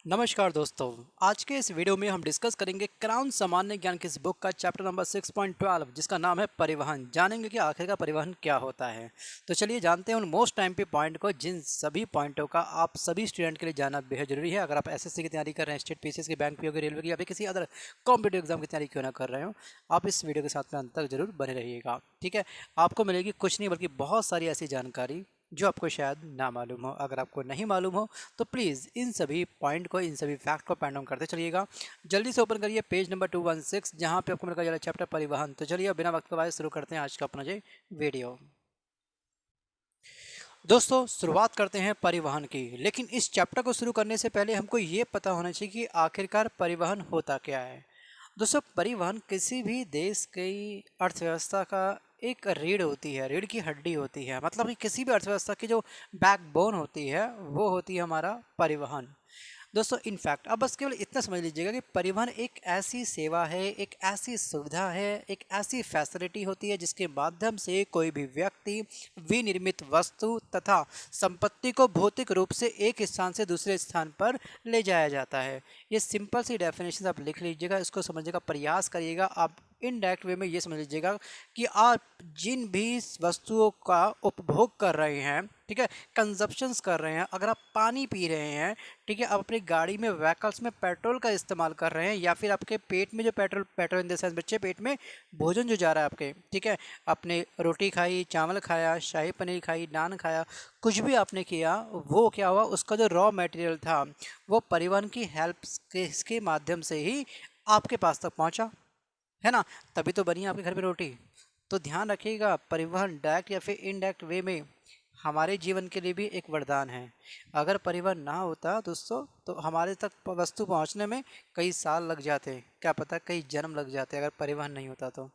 नमस्कार दोस्तों। आज के इस वीडियो में हम डिस्कस करेंगे क्राउन सामान्य ज्ञान की इस बुक का चैप्टर नंबर 6.12 जिसका नाम है परिवहन। जानेंगे कि आखिर का परिवहन क्या होता है। तो चलिए जानते हैं उन मोस्ट टाइम पे पॉइंट को, जिन सभी पॉइंटों का आप सभी स्टूडेंट के लिए जानना बेहद जरूरी है। अगर आप एसएससी की तैयारी कर रहे हैं, स्टेट पीसीएस की, बैंक पीओ की, रेलवे की या फिर किसी अदर कॉम्पिटेटिव एग्जाम की तैयारी क्यों ना कर रहे हो, आप इस वीडियो के साथ में अंत तक जरूर बने रहिएगा। ठीक है, आपको मिलेगी कुछ नहीं बल्कि बहुत सारी ऐसी जानकारी जो आपको शायद ना मालूम हो। अगर आपको नहीं मालूम हो तो प्लीज़ इन सभी पॉइंट को, इन सभी फैक्ट को पैन डाउन करते चलिएगा। जल्दी से ओपन करिए पेज नंबर 216 जहाँ पे आपको मिलेगा चैप्टर परिवहन। तो चलिए अब बिना वक्त गवाए शुरू करते हैं आज का अपना जो वीडियो। दोस्तों शुरुआत करते हैं परिवहन की, लेकिन इस चैप्टर को शुरू करने से पहले हमको ये पता होना चाहिए कि आखिरकार परिवहन होता क्या है। दोस्तों परिवहन किसी भी देश की अर्थव्यवस्था का एक रीढ़ होती है, रीढ़ की हड्डी होती है। मतलब कि किसी भी अर्थव्यवस्था की जो बैकबोन होती है वो होती है हमारा परिवहन। दोस्तों इनफैक्ट अब बस केवल इतना समझ लीजिएगा कि परिवहन एक ऐसी सेवा है, एक ऐसी सुविधा है, एक ऐसी फैसिलिटी होती है जिसके माध्यम से कोई भी व्यक्ति विनिर्मित वस्तु तथा संपत्ति को भौतिक रूप से एक स्थान से दूसरे स्थान पर ले जाया जाता है। ये सिंपल सी डेफिनेशन आप लिख लीजिएगा, इसको समझने का प्रयास करिएगा। आप इनडायरेक्ट वे में ये समझ लीजिएगा कि आप जिन भी वस्तुओं का उपभोग कर रहे हैं, ठीक है, कंजप्शंस कर रहे हैं, अगर आप पानी पी रहे हैं, ठीक है, आप अपनी गाड़ी में, व्हीकल्स में पेट्रोल का इस्तेमाल कर रहे हैं, या फिर आपके पेट में जो petrol petrol in the sense बच्चे पेट में भोजन जो जा रहा है आपके, ठीक है, आपने रोटी खाई, चावल खाया, शाही पनीर खाई, नान खाया, कुछ भी आपने किया, वो क्या हुआ, उसका जो रॉ मटेरियल था वो परिवहन की हेल्प के माध्यम से ही आपके पास तक पहुंचा, है ना। तभी तो बनी आपके घर में रोटी। तो ध्यान रखिएगा, परिवहन डायरेक्ट या फिर इनडायरेक्ट वे में हमारे जीवन के लिए भी एक वरदान है। अगर परिवहन ना होता दोस्तों तो हमारे तक वस्तु पहुंचने में कई साल लग जाते, क्या पता कई जन्म लग जाते अगर परिवहन नहीं होता तो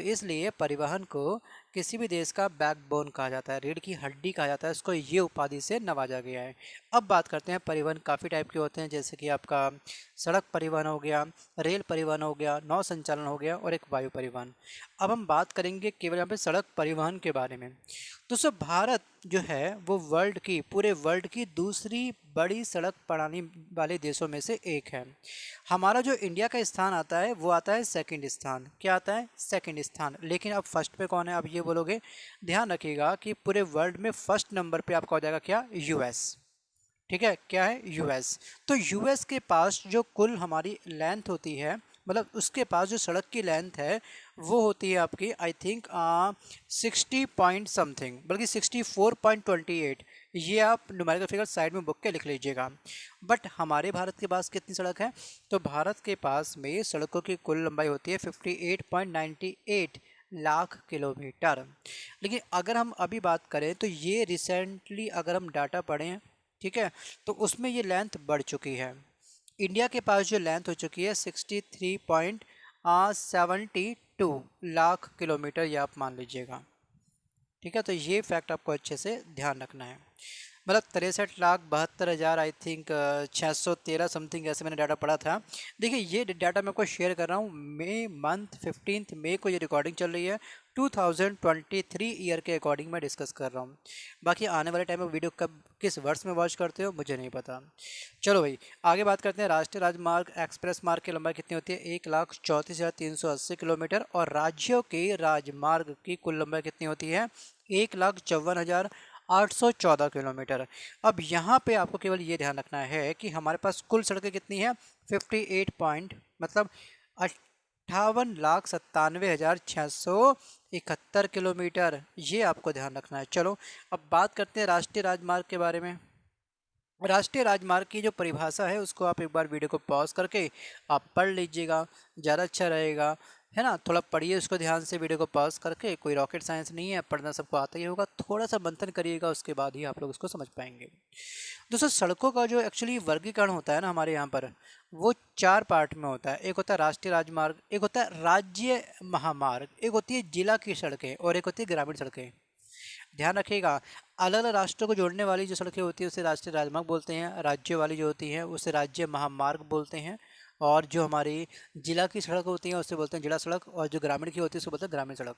इसलिए परिवहन को किसी भी देश का बैकबोन कहा जाता है, रीढ़ की हड्डी कहा जाता है। इसको ये उपाधि से नवाजा गया है। अब बात करते हैं, परिवहन काफ़ी टाइप के होते हैं, जैसे कि आपका सड़क परिवहन हो गया, रेल परिवहन हो गया, नौ संचालन हो गया और एक वायु परिवहन। अब हम बात करेंगे केवल यहाँ पे सड़क परिवहन के बारे में। दोस्तों भारत जो है वो पूरे वर्ल्ड की दूसरी बड़ी सड़क प्रणाली वाले देशों में से एक है। हमारा जो इंडिया का स्थान आता है वो आता है सेकंड स्थान। क्या आता है? सेकंड स्थान। लेकिन अब फर्स्ट पे कौन है, आप ये बोलोगे। ध्यान रखिएगा कि पूरे वर्ल्ड में फर्स्ट नंबर पे आपका हो जाएगा क्या, यूएस। ठीक है, क्या है, यूएस। तो यूएस के पास जो कुल हमारी लेंथ होती है, मतलब उसके पास जो सड़क की लेंथ है वो होती है आपकी, आई थिंक 60 पॉइंट समथिंग, बल्कि 64.28। ये आप न्यूमेरिकल फिगर साइड में बुक के लिख लीजिएगा। बट हमारे भारत के पास कितनी सड़क है, तो भारत के पास में सड़कों की कुल लंबाई होती है 58.98 लाख किलोमीटर। लेकिन अगर हम अभी बात करें तो ये रिसेंटली अगर हम डाटा पढ़ें, ठीक है, तो उसमें ये लेंथ बढ़ चुकी है। इंडिया के पास जो लेंथ हो चुकी है 63.72 लाख किलोमीटर, ये आप मान लीजिएगा। ठीक है, तो ये फैक्ट आपको अच्छे से ध्यान रखना है। मतलब 63,72,000 आई थिंक 613 समथिंग, ऐसे मैंने डाटा पढ़ा था। देखिए ये डाटा मैं आपको शेयर कर रहा हूँ, मई मंथ 15 मई को ये रिकॉर्डिंग चल रही है। 2023 ईयर के अकॉर्डिंग मैं डिस्कस कर रहा हूँ। बाकी आने वाले टाइम में वीडियो कब किस वर्ष में वॉच करते हो मुझे नहीं पता। चलो भाई आगे बात करते हैं। राष्ट्रीय राजमार्ग एक्सप्रेस मार्ग की लंबाई कितनी होती है, 1,34,380 किलोमीटर। और राज्यों के राजमार्ग की कुल लंबाई कितनी होती है, 1,54,814 किलोमीटर। अब यहाँ पे आपको केवल ये ध्यान रखना है कि हमारे पास कुल सड़कें कितनी है, 58 पॉइंट मतलब 58,97,671 किलोमीटर। ये आपको ध्यान रखना है। चलो अब बात करते हैं राष्ट्रीय राजमार्ग के बारे में। राष्ट्रीय राजमार्ग की जो परिभाषा है उसको आप एक बार वीडियो को पॉज करके आप पढ़ लीजिएगा, ज़्यादा अच्छा रहेगा, है ना। थोड़ा पढ़िए उसको ध्यान से, वीडियो को पॉज करके। कोई रॉकेट साइंस नहीं है, पढ़ना सबको आता ही होगा, थोड़ा सा मंथन करिएगा, उसके बाद ही आप लोग उसको समझ पाएंगे। दोस्तों सड़कों का जो एक्चुअली वर्गीकरण होता है ना हमारे यहाँ पर, वो चार पार्ट में होता है। एक होता है राष्ट्रीय राजमार्ग, एक होता है राज्य महामार्ग, एक होती है जिला की सड़कें और एक होती है ग्रामीण सड़कें। ध्यान रखिएगा, अलग अलग राष्ट्रों को जोड़ने वाली जो सड़कें होती है उसे राष्ट्रीय राजमार्ग बोलते हैं, राज्य वाली जो होती है उसे राज्य महामार्ग बोलते हैं, और जो हमारी जिला की सड़क होती है उससे बोलते हैं जिला सड़क, और जो ग्रामीण की होती है उसको बोलते हैं ग्रामीण सड़क।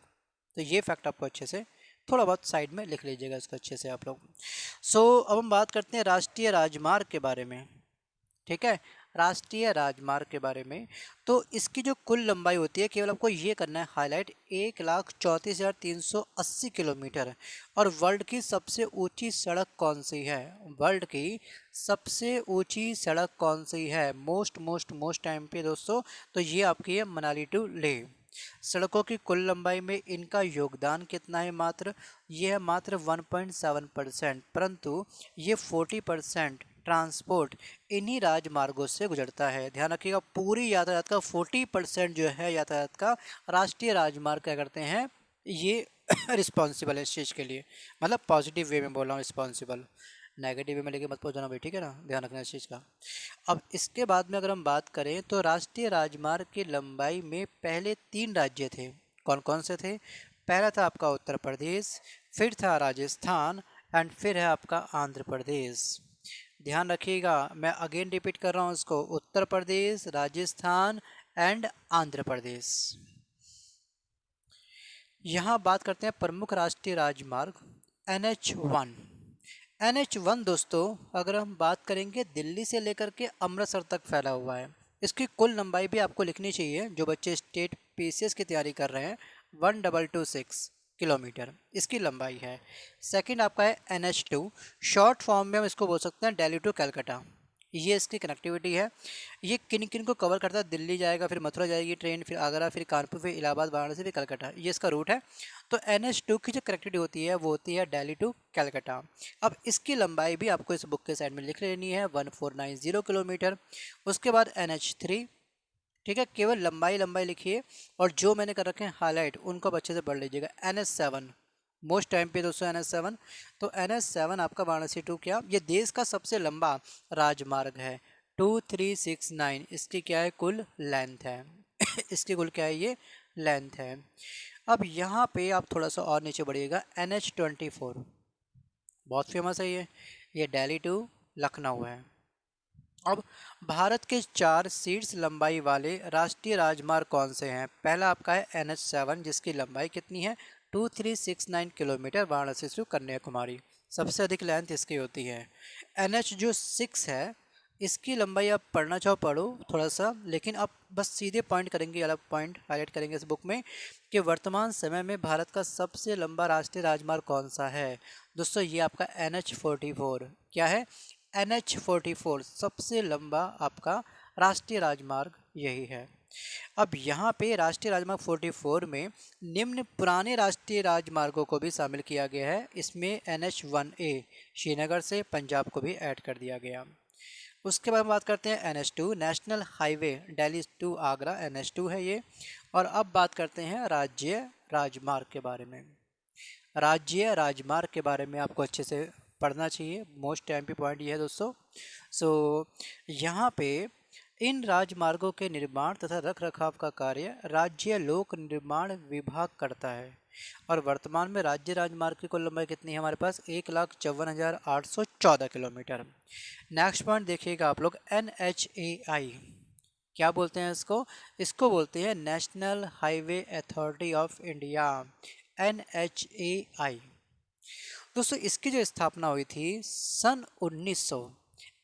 तो ये फैक्ट आपको अच्छे से थोड़ा बहुत साइड में लिख लीजिएगा इसको अच्छे से आप लोग। अब हम बात करते हैं राष्ट्रीय राजमार्ग के बारे में। ठीक है, राष्ट्रीय राजमार्ग के बारे में। तो इसकी जो कुल लंबाई होती है, केवल आपको ये करना है हाईलाइट, 1,34,380 किलोमीटर। और वर्ल्ड की सबसे ऊंची सड़क कौन सी है? वर्ल्ड की सबसे ऊंची सड़क कौन सी है? मोस्ट मोस्ट मोस्ट टाइम पे दोस्तों, तो ये आपकी है मनाली टू लेह। सड़कों की कुल लंबाई में इनका योगदान कितना है? मात्र ये है मात्र 1.7%, परंतु ये 40% ट्रांसपोर्ट इन्हीं राजमार्गों से गुजरता है। ध्यान रखिएगा, पूरी यातायात का 40% जो है यातायात का राष्ट्रीय राजमार्ग क्या करते हैं, ये रिस्पॉन्सिबल है इस चीज़ के लिए। मतलब पॉजिटिव वे में बोल रहा हूँ, रिस्पॉन्सिबल, नेगेटिव वे में लेके मत पहुंचाना भाई, ठीक है ना, ध्यान रखना इस चीज़ का। अब इसके बाद में अगर हम बात करें तो राष्ट्रीय राजमार्ग की लंबाई में पहले 3 राज्य थे। कौन कौन से थे? पहला था आपका उत्तर प्रदेश, फिर था राजस्थान, एंड फिर है आपका आंध्र प्रदेश। ध्यान रखिएगा, मैं अगेन रिपीट कर रहा हूँ इसको, उत्तर प्रदेश, राजस्थान एंड आंध्र प्रदेश। यहाँ बात करते हैं प्रमुख राष्ट्रीय राजमार्ग NH1। NH1 दोस्तों, अगर हम बात करेंगे, दिल्ली से लेकर के अमृतसर तक फैला हुआ है। इसकी कुल लंबाई भी आपको लिखनी चाहिए, जो बच्चे स्टेट PCS की तैयारी कर रहे हैं, 1226 किलोमीटर इसकी लंबाई है। सेकंड आपका है NH2, शॉर्ट फॉर्म में हम इसको बोल सकते हैं दिल्ली टू कलकत्ता। ये इसकी कनेक्टिविटी है। ये किन किन को कवर करता है? दिल्ली जाएगा, फिर मथुरा जाएगी ट्रेन, फिर आगरा, फिर कानपुर, फिर इलाहाबाद, वाराणसी, फिर कलकत्ता, ये इसका रूट है। तो NH2 की जो कनेक्टिविटी होती है वो होती है दिल्ली टू कलकत्ता। अब इसकी लंबाई भी आपको इस बुक के साइड में लिख लेनी है, 1490 किलोमीटर। उसके बाद NH3, ठीक है, केवल लंबाई लंबाई लिखिए, और जो मैंने कर रखे हैं हाईलाइट उनको आप अच्छे से पढ़ लीजिएगा। NH7 मोस्ट टाइम पे दोस्तों, NH7। तो NH7 आपका वाराणसी टू, क्या ये देश का सबसे लंबा राजमार्ग है, 2369 इसकी क्या है कुल लेंथ है। इसकी कुल क्या है, ये लेंथ है। अब यहाँ पे आप थोड़ा सा और नीचे बढ़िएगा, NH24 बहुत फेमस है ये दिल्ली टू लखनऊ है। अब भारत के 4 सीट्स लंबाई वाले राष्ट्रीय राजमार्ग कौन से हैं? पहला आपका है NH7 जिसकी लंबाई कितनी है, 2369 किलोमीटर, वाराणसी से कन्याकुमारी, सबसे अधिक लेंथ इसकी होती है। NH जो 6 है, इसकी लंबाई आप पढ़ना चाहो पढ़ो थोड़ा सा, लेकिन आप बस सीधे पॉइंट करेंगे, अलग पॉइंट हाईलाइट करेंगे इस बुक में, कि वर्तमान समय में भारत का सबसे लंबा राष्ट्रीय राजमार्ग कौन सा है। दोस्तों ये आपका NH44 क्या है, NH44 सबसे लंबा आपका राष्ट्रीय राजमार्ग यही है। अब यहाँ पे राष्ट्रीय राजमार्ग 44 में निम्न पुराने राष्ट्रीय राजमार्गों को भी शामिल किया गया है। इसमें NH1A श्रीनगर से पंजाब को भी ऐड कर दिया गया। उसके बाद हम बात करते हैं NH2 national highway Delhi to Agra, NH2 है ये। और अब बात करते हैं राज्य राजमार्ग के बारे में। राज्य राजमार्ग के बारे में आपको अच्छे से पढ़ना चाहिए, मोस्ट एमपी पॉइंट ये है दोस्तों। यहाँ पे इन राजमार्गों के निर्माण तथा रख रखाव का कार्य राज्य लोक निर्माण विभाग करता है। और वर्तमान में राज्य राजमार्ग की कुल लंबाई कितनी है हमारे पास, 1,54,814 किलोमीटर। नेक्स्ट पॉइंट देखिएगा आप लोग, NHAI क्या बोलते हैं इसको? इसको बोलते हैं national highway authority of India, NHAI। दोस्तों इसकी जो स्थापना हुई थी सन 1900,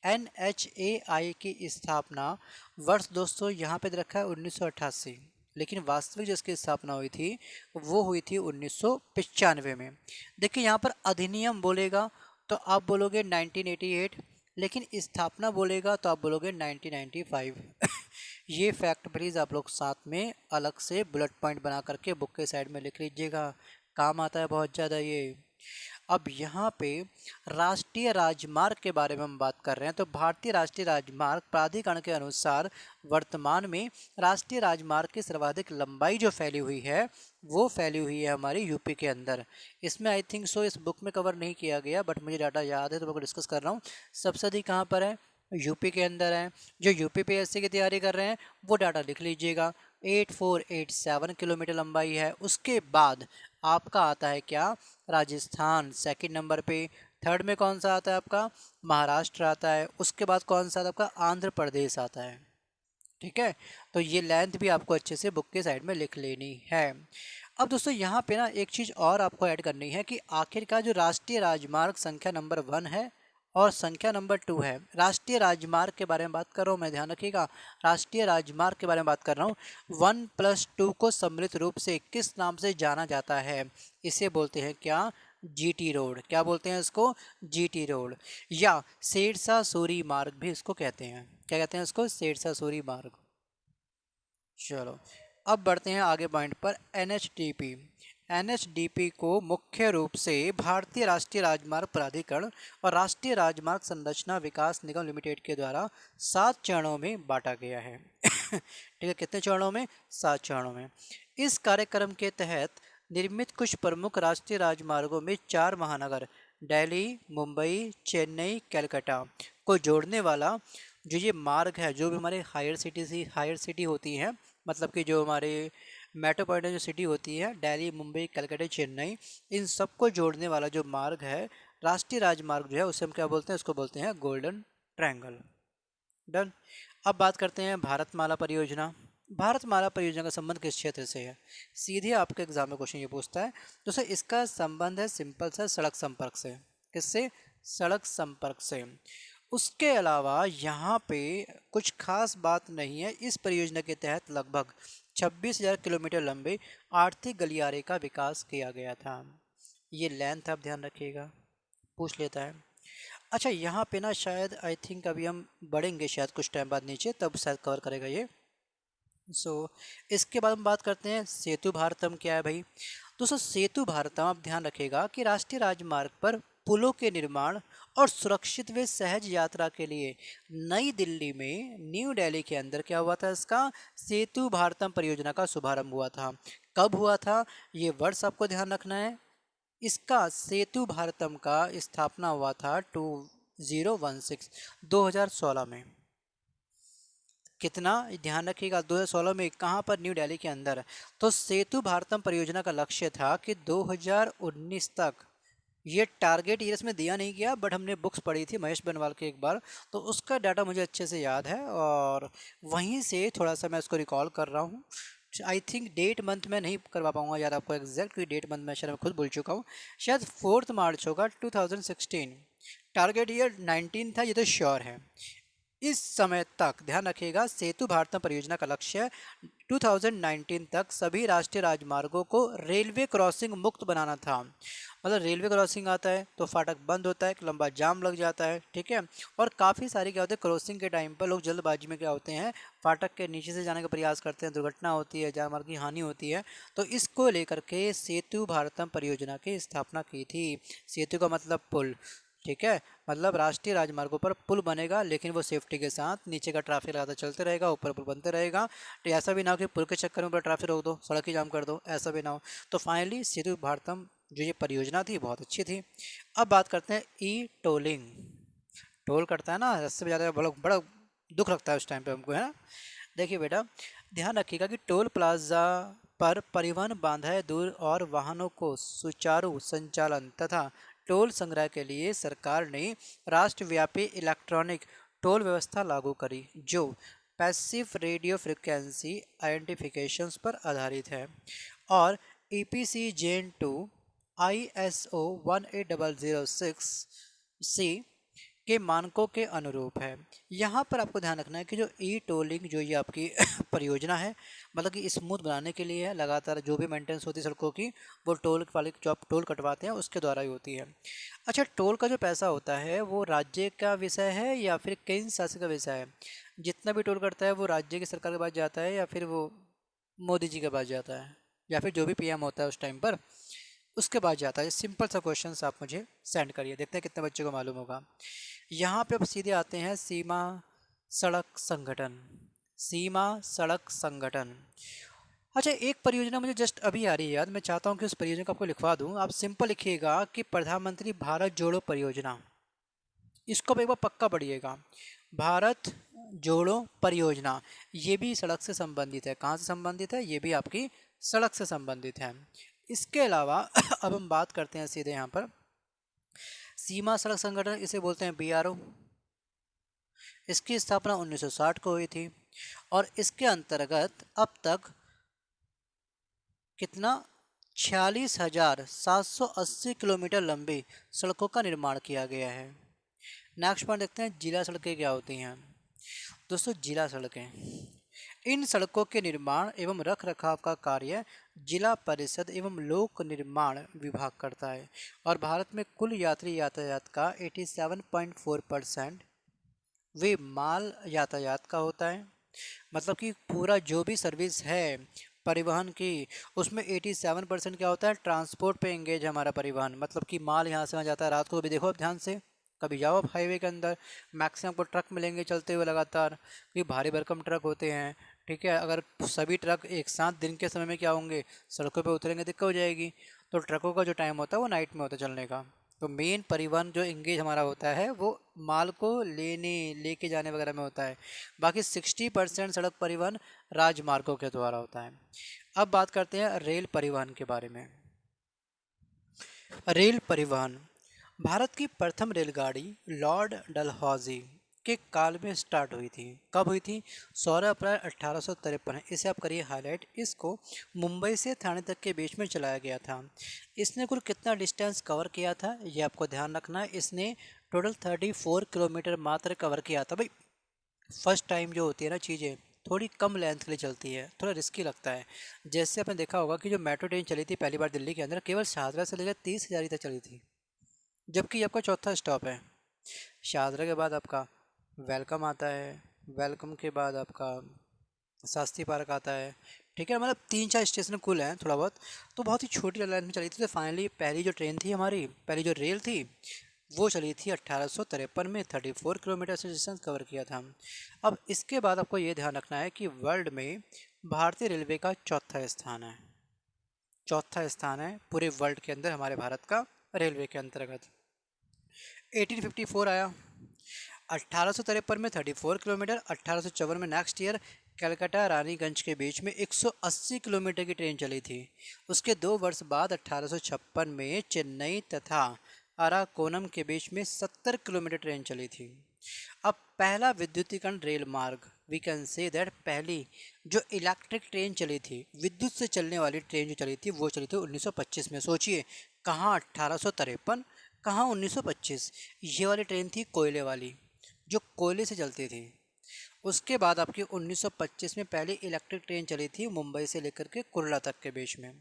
NHAI की स्थापना वर्ष दोस्तों यहाँ पे रखा है 1988, लेकिन वास्तविक जो इसकी स्थापना हुई थी वो हुई थी 1995 में। देखिए यहाँ पर अधिनियम बोलेगा तो आप बोलोगे 1988, लेकिन स्थापना बोलेगा तो आप बोलोगे 1995। ये फैक्ट प्लीज़ आप लोग साथ में अलग से बुलेट पॉइंट बना करके बुक के साइड में लिख लीजिएगा, काम आता है बहुत ज़्यादा ये। अब यहाँ पे राष्ट्रीय राजमार्ग के बारे में हम बात कर रहे हैं, तो भारतीय राष्ट्रीय राजमार्ग प्राधिकरण के अनुसार वर्तमान में राष्ट्रीय राजमार्ग की सर्वाधिक लंबाई जो फैली हुई है वो फैली हुई है हमारी यूपी के अंदर। इसमें आई थिंक सो इस बुक में कवर नहीं किया गया, बट मुझे डाटा याद है तो मैं डिस्कस कर रहा हूँ। सबसे अधिक कहाँ पर है, यूपी के अंदर है। जो यूपी PSC की तैयारी कर रहे हैं वो डाटा लिख लीजिएगा, 8487 किलोमीटर लंबाई है। उसके बाद आपका आता है क्या, राजस्थान सेकंड नंबर पे। थर्ड में कौन सा आता है आपका, महाराष्ट्र आता है। उसके बाद कौन सा आता है आपका, आंध्र प्रदेश आता है। ठीक है, तो ये लेंथ भी आपको अच्छे से बुक के साइड में लिख लेनी है। अब दोस्तों यहाँ पे ना एक चीज़ और आपको ऐड करनी है कि आखिरकार जो राष्ट्रीय राजमार्ग संख्या नंबर 1 है और संख्या नंबर 2 है राष्ट्रीय राजमार्ग के बारे में बात कर रहा हूँ मैं, ध्यान रखिएगा, राष्ट्रीय राजमार्ग के बारे में बात कर रहा हूँ। 1+2 को सम्मिलित रूप से किस नाम से जाना जाता है? इसे बोलते हैं क्या? GT road. क्या बोलते हैं इसको? जीटी रोड, या सिरसा सूरी मार्ग भी इसको कहते हैं। क्या कहते हैं इसको? सिरसा सूरी मार्ग। चलो अब बढ़ते हैं आगे पॉइंट पर। एनएचडीपी। एनएचडीपी को मुख्य रूप से भारतीय राष्ट्रीय राजमार्ग प्राधिकरण और राष्ट्रीय राजमार्ग संरचना विकास निगम लिमिटेड के द्वारा 7 चरणों में बांटा गया है। ठीक है, कितने चरणों में? 7 चरणों में। इस कार्यक्रम के तहत निर्मित कुछ प्रमुख राष्ट्रीय राजमार्गों में 4 महानगर दिल्ली, मुंबई, चेन्नई, कलकत्ता को जोड़ने वाला जो ये मार्ग है, जो भी हमारे हायर सिटी होती है, मतलब कि जो हमारे मेट्रोपॉलिटन जो सिटी होती है, दिल्ली, मुंबई, कलकत्ता, चेन्नई, इन सबको जोड़ने वाला जो मार्ग है, राष्ट्रीय राजमार्ग जो है, उसे हम क्या बोलते हैं? उसको बोलते हैं गोल्डन ट्रायंगल। डन। अब बात करते हैं भारतमाला परियोजना। भारतमाला परियोजना का संबंध किस क्षेत्र से है? सीधे आपके एग्जाम में क्वेश्चन ये पूछता है। दोस्तों इसका संबंध है सिंपल सा, सड़क संपर्क से। किससे? सड़क संपर्क से। उसके अलावा यहाँ पे कुछ खास बात नहीं है। इस परियोजना के तहत लगभग 26,000 किलोमीटर लंबे आर्थिक गलियारे का विकास किया गया था। ये लेंथ आप ध्यान रखिएगा, पूछ लेता है। अच्छा यहाँ पे ना शायद आई थिंक अभी हम बढ़ेंगे शायद कुछ टाइम बाद नीचे, तब शायद कवर करेगा ये। इसके बाद हम बात करते हैं सेतु भारतम क्या है भाई। दोस्तों सेतु भारतम आप ध्यान रखिएगा कि राष्ट्रीय राजमार्ग पर पुलों के निर्माण और सुरक्षित व सहज यात्रा के लिए नई दिल्ली में, न्यू दिल्ली के अंदर क्या हुआ था? इसका सेतु भारतम परियोजना का शुभारंभ हुआ था। कब हुआ था? ये वर्ष आपको ध्यान रखना है। इसका सेतु भारतम का स्थापना हुआ था 2016 में। कितना? ध्यान रखिएगा 2016 में। कहाँ पर? न्यू दिल्ली के अंदर। तो सेतु भारतम परियोजना का लक्ष्य था कि 2019 तक, ये टारगेट ईयर इसमें दिया नहीं गया, बट हमने बुक्स पढ़ी थी महेश बनवाल के एक बार, तो उसका डाटा मुझे अच्छे से याद है और वहीं से थोड़ा सा मैं इसको रिकॉल कर रहा हूँ। आई थिंक डेट मंथ में नहीं करवा पाऊंगा यार आपको एग्जैक्ट, क्योंकि डेट मंथ में शायद मैं खुद भूल चुका हूँ। शायद 4 मार्च होगा 2016। टारगेट ईयर 19 था, ये तो श्योर है। इस समय तक ध्यान रखिएगा सेतु भारतम परियोजना का लक्ष्य 2019 तक सभी राष्ट्रीय राजमार्गों को रेलवे क्रॉसिंग मुक्त बनाना था। मतलब रेलवे क्रॉसिंग आता है तो फाटक बंद होता है, एक लंबा जाम लग जाता है, ठीक है। और काफ़ी सारे क्या होते हैं क्रॉसिंग के टाइम पर लोग जल्दबाजी में क्या होते हैं, फाटक के नीचे से जाने का प्रयास करते हैं, दुर्घटना होती है, जान माल की हानि होती है। तो इसको लेकर के सेतु भारतम परियोजना की स्थापना की थी। सेतु का मतलब पुल, ठीक है। मतलब राष्ट्रीय राजमार्गों पर पुल बनेगा, लेकिन वो सेफ्टी के साथ, नीचे का ट्रैफिक ज़्यादा चलते रहेगा, ऊपर पुल बनते रहेगा। तो ऐसा भी ना हो कि पुल के चक्कर में ऊपर ट्रैफिक रोक दो, सड़क ही जाम कर दो, ऐसा भी ना हो। तो फाइनली सेतु भारतम जो ये परियोजना थी बहुत अच्छी थी। अब बात करते हैं ई टोलिंग। टोल करता है ना, रस्ते में ज़्यादा बड़ा बड़ा दुख लगता है उस टाइम पे हमको, है ना। देखिए बेटा ध्यान रखिएगा कि टोल प्लाजा पर परिवहन बाधाएं दूर और वाहनों को सुचारू संचालन तथा टोल संग्रह के लिए सरकार ने राष्ट्रव्यापी इलेक्ट्रॉनिक टोल व्यवस्था लागू करी, जो पैसिव रेडियो फ्रिक्वेंसी आइडेंटिफिकेशंस पर आधारित है और EPC जेन 2 ISO 18006 सी के मानकों के अनुरूप है। यहाँ पर आपको ध्यान रखना है कि जो ई टोलिंग जो ये आपकी परियोजना है, मतलब कि स्मूथ बनाने के लिए है, लगातार जो भी मेंटेनेंस होती है सड़कों की, वो टोल वाले जो आप टोल कटवाते हैं उसके द्वारा ही होती है। अच्छा टोल का जो पैसा होता है वो राज्य का विषय है या फिर केंद्र शासित का विषय है? जितना भी टोल कटता है वो राज्य की सरकार के पास जाता है या फिर वो मोदी जी के पास जाता है, या फिर जो भी PM होता है उस टाइम पर उसके बाद जाता है? सिंपल सा क्वेश्चन आप मुझे सेंड करिए, देखते हैं कितने बच्चों को मालूम होगा। यहाँ पे अब सीधे आते हैं सीमा सड़क संगठन। सीमा सड़क संगठन। अच्छा एक परियोजना मुझे जस्ट अभी आ रही है याद, मैं चाहता हूँ कि उस परियोजना को आपको लिखवा दूँ। आप सिंपल लिखिएगा कि प्रधानमंत्री भारत जोड़ो परियोजना। इसको आप एक बार पक्का पढ़िएगा, भारत जोड़ो परियोजना। ये भी सड़क से संबंधित है। कहाँ से संबंधित है? ये भी आपकी सड़क से संबंधित है। इसके अलावा अब हम बात करते हैं सीधे यहाँ पर सीमा सड़क संगठन, इसे बोलते हैं BRO। इसकी स्थापना 1960 को हुई थी और इसके अंतर्गत अब तक कितना 46,780 किलोमीटर लंबी सड़कों का निर्माण किया गया है। नेक्स्ट पॉइंट देखते हैं जिला सड़कें क्या होती हैं। दोस्तों जिला सड़कें, इन सड़कों के निर्माण एवं रख रखाव का कार्य जिला परिषद एवं लोक निर्माण विभाग करता है और भारत में कुल यात्री यातायात का 87.4% वे माल यातायात का होता है। मतलब कि पूरा जो भी सर्विस है परिवहन की, उसमें 87% क्या होता है, ट्रांसपोर्ट पे एंगेज है हमारा परिवहन। मतलब कि माल यहाँ से वहाँ जाता है। रात को भी देखो आप ध्यान से, कभी जाओ आप हाईवे के अंदर, मैक्सिमम आपको ट्रक मिलेंगे चलते हुए लगातार, क्योंकि भारी भरकम ट्रक होते हैं। ठीक है, अगर सभी ट्रक एक साथ दिन के समय में क्या होंगे, सड़कों पे उतरेंगे, दिक्कत हो जाएगी। तो ट्रकों का जो टाइम होता है वो नाइट में होता है चलने का। तो मेन परिवहन जो इंगेज हमारा होता है वो माल को लेने लेके जाने वगैरह में होता है। बाकी 60% सड़क परिवहन राजमार्गों के द्वारा होता है। अब बात करते हैं रेल परिवहन के बारे में। रेल परिवहन, भारत की प्रथम रेलगाड़ी लॉर्ड डलहौजी के काल में स्टार्ट हुई थी। कब हुई थी? 16 अप्रैल 1853 है। इसे आप करिए हाईलाइट। इसको मुंबई से थाने तक के बीच में चलाया गया था। इसने कुल कितना डिस्टेंस कवर किया था ये आपको ध्यान रखना है। इसने टोटल 34 किलोमीटर मात्र कवर किया था। भाई फर्स्ट टाइम जो होती है ना चीज़ें, थोड़ी कम लेंथ के लिए चलती है, थोड़ा रिस्की लगता है। जैसे आपने देखा होगा कि जो मेट्रो ट्रेन चली थी पहली बार दिल्ली के अंदर, केवल शाहदरा से लेकर 30 हज़ारी तक चली थी, जबकि ये आपका चौथा स्टॉप है। शाहदरा के बाद आपका वेलकम आता है, वेलकम के बाद आपका शास्त्री पार्क आता है। ठीक है, मतलब 3-4 स्टेशन कुल हैं थोड़ा बहुत। तो बहुत ही छोटी लाइन में चली थी। तो फाइनली पहली जो ट्रेन थी हमारी, पहली जो रेल थी, वो चली थी 1853 में। 34 किलोमीटर से डिस्टेंस कवर किया था। अब इसके बाद आपको ये ध्यान रखना है कि वर्ल्ड में भारतीय रेलवे का चौथा स्थान है। चौथा स्थान है पूरे वर्ल्ड के अंदर हमारे भारत का रेलवे के अंतर्गत। 1854 आया। 1853 में 34 किलोमीटर। 1854 में नेक्स्ट ईयर कलकत्ता रानीगंज के बीच में 180 किलोमीटर की ट्रेन चली थी। उसके 2 वर्ष बाद 1856 में चेन्नई तथा अराकोनम के बीच में 70 किलोमीटर ट्रेन चली थी। अब पहला विद्युतीकरण रेल मार्ग, वी कैन से दैट, पहली जो इलेक्ट्रिक ट्रेन चली थी, विद्युत से चलने वाली ट्रेन जो चली थी, वो चली थी 1925 में। सोचिए, कहाँ 1853, कहाँ 1925। ये वाली ट्रेन थी कोयले वाली, जो कोयले से चलती थी। उसके बाद आपकी 1925 में पहली इलेक्ट्रिक ट्रेन चली थी मुंबई से लेकर के कुर्ला तक के बीच में।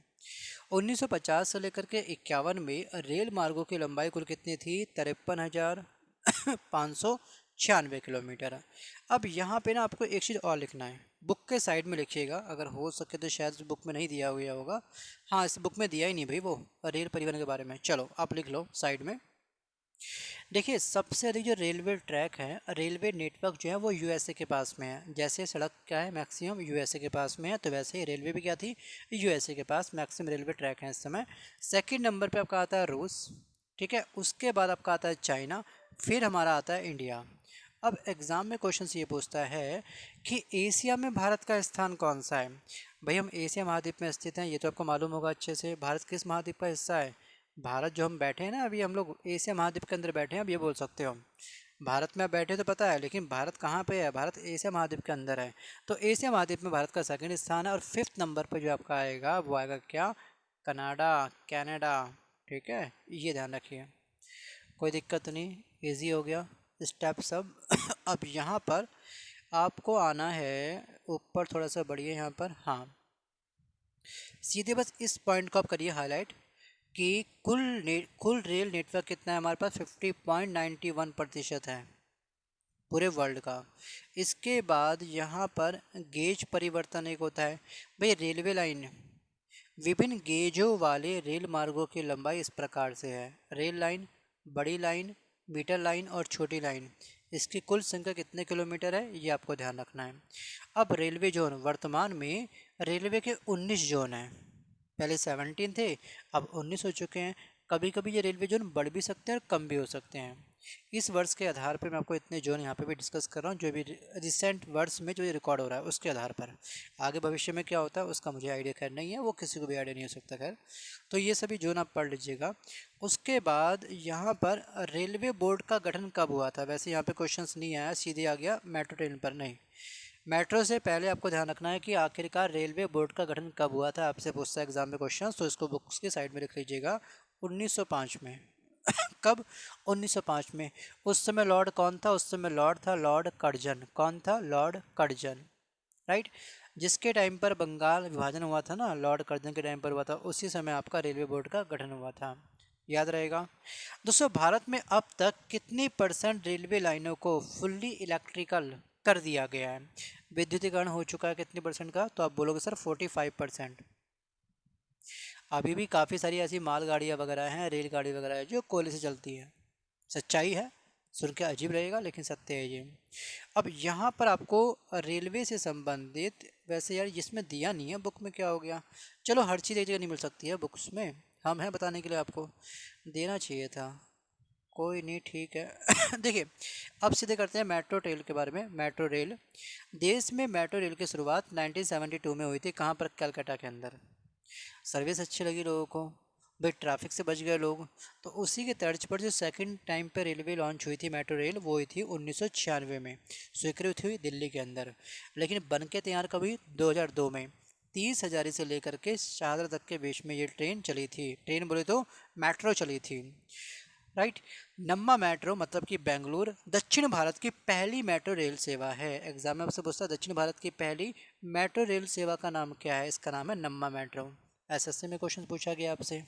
1950 से लेकर के 51 में रेल मार्गों की लंबाई कुल कितनी थी? 53,596 किलोमीटर। अब यहाँ पे ना आपको एक चीज़ और लिखना है, बुक के साइड में लिखिएगा, अगर हो सके तो। शायद इस बुक में नहीं दिया हुआ होगा। हाँ, इस बुक में दिया ही नहीं भाई वो रेल परिवहन के बारे में। चलो आप लिख लो साइड में। देखिए, सबसे अधिक जो रेलवे ट्रैक है, रेलवे नेटवर्क जो है वो यूएसए के पास में है। जैसे सड़क क्या है, मैक्सिमम यूएसए के पास में है, तो वैसे ही रेलवे भी क्या थी, यूएसए के पास मैक्सिमम रेलवे ट्रैक हैं इस समय। सेकंड नंबर पे आपका आता है रूस। ठीक है, उसके बाद आपका आता है चाइना, फिर हमारा आता है इंडिया। अब एग्ज़ाम में क्वेश्चन ये पूछता है कि एशिया में भारत का स्थान कौन सा है। भाई हम एशिया महाद्वीप में स्थित हैं, ये तो आपको मालूम होगा अच्छे से। भारत किस महाद्वीप का हिस्सा है? भारत जो हम बैठे हैं ना अभी, हम लोग एशिया महाद्वीप के अंदर बैठे हैं। अब ये बोल सकते हो हम भारत में आप बैठे तो पता है, लेकिन भारत कहाँ पे है? भारत एशिया महाद्वीप के अंदर है। तो एशिया महाद्वीप में भारत का सेकंड स्थान है। और फिफ्थ नंबर पर जो आपका आएगा वो आएगा क्या? Canada, Canada. ठीक है, ये ध्यान रखिए, कोई दिक्कत नहीं, इजी हो गया स्टेप सब। अब यहाँ पर आपको आना है ऊपर, थोड़ा सा बढ़िए यहाँ पर। हाँ, सीधे बस इस पॉइंट को आप करिए हाईलाइट कि कुल रेल नेटवर्क कितना है हमारे पास? 50.91% है पूरे वर्ल्ड का। इसके बाद यहाँ पर गेज परिवर्तन एक होता है। भाई रेलवे लाइन, विभिन्न गेजों वाले रेल मार्गों की लंबाई इस प्रकार से है। रेल लाइन, बड़ी लाइन, मीटर लाइन और छोटी लाइन, इसकी कुल संख्या कितने किलोमीटर है ये आपको ध्यान रखना है। अब रेलवे जोन, वर्तमान में रेलवे के 19 जोन हैं। पहले 17 थे, अब 19 हो चुके हैं। कभी कभी ये रेलवे जोन बढ़ भी सकते हैं और कम भी हो सकते हैं। इस वर्ष के आधार पर मैं आपको इतने जोन यहाँ पे भी डिस्कस कर रहा हूँ, जो भी रिसेंट वर्ष में जो ये रिकॉर्ड हो रहा है उसके आधार पर। आगे भविष्य में क्या होता है उसका मुझे आइडिया खैर नहीं है, वो किसी को भी आइडिया नहीं हो सकता खैर। तो ये सभी जोन आप पढ़ लीजिएगा। उसके बाद यहाँ पर रेलवे बोर्ड का गठन कब हुआ था? वैसे यहाँ पे क्वेश्चंस नहीं आया, सीधे आ गया मेट्रो ट्रेन पर। नहीं, मेट्रो से पहले आपको ध्यान रखना है कि आखिरकार रेलवे बोर्ड का गठन कब हुआ था, आपसे पूछता है एग्जाम में क्वेश्चन। तो इसको बुक्स की साइड में लिख लीजिएगा, 1905 में। कब? 1905 में। उस समय लॉर्ड कौन था? उस समय लॉर्ड था लॉर्ड कर्जन। कौन था? Lord Curzon, right. जिसके टाइम पर बंगाल विभाजन हुआ था ना, लॉर्ड कर्जन के टाइम पर हुआ था, उसी समय आपका रेलवे बोर्ड का गठन हुआ था। याद रहेगा। दोस्तों, भारत में अब तक कितनी परसेंट रेलवे लाइनों को फुल्ली इलेक्ट्रिकल कर दिया गया है? विद्युतीकरण हो चुका है कितनी परसेंट का? तो आप बोलोगे सर 45%। अभी भी काफ़ी सारी ऐसी मालगाड़ियाँ वगैरह हैं, रेलगाड़ी वगैरह है जो कोयले से चलती हैं। सच्चाई है, सुन के अजीब रहेगा लेकिन सत्य है ये। अब यहाँ पर आपको रेलवे से संबंधित, वैसे यार जिसमें दिया नहीं है बुक में, क्या हो गया? चलो, हर चीज़ एक जगह नहीं मिल सकती है बुक्स में, हम हैं बताने के लिए, आपको देना चाहिए था। कोई नहीं, ठीक है। देखिए, अब सीधे करते हैं मेट्रो रेल के बारे में। मेट्रो रेल, देश में मेट्रो रेल की शुरुआत 1972 में हुई थी। कहाँ पर? कलकत्ता के अंदर। सर्विस अच्छी लगी लोगों को, भाई ट्रैफिक से बच गए लोग, तो उसी के तर्ज पर जो सेकंड टाइम पे रेलवे लॉन्च हुई थी, मेट्रो रेल, वो हुई थी 1996 में, स्वीकृत हुई दिल्ली के अंदर। लेकिन बन के तैयार कब हुई? 2002 में। 30 हजारी से लेकर के शाहदरा तक के बीच में ये ट्रेन चली थी। ट्रेन बोले तो मेट्रो चली थी, राइट। नम्मा मेट्रो मतलब कि बेंगलुरु दक्षिण भारत की पहली मेट्रो रेल सेवा है। एग्जाम में आपसे पूछता है दक्षिण भारत की पहली मेट्रो रेल सेवा का नाम क्या है? इसका नाम है नम्मा मेट्रो। एसएससी में क्वेश्चन पूछा गया आपसे।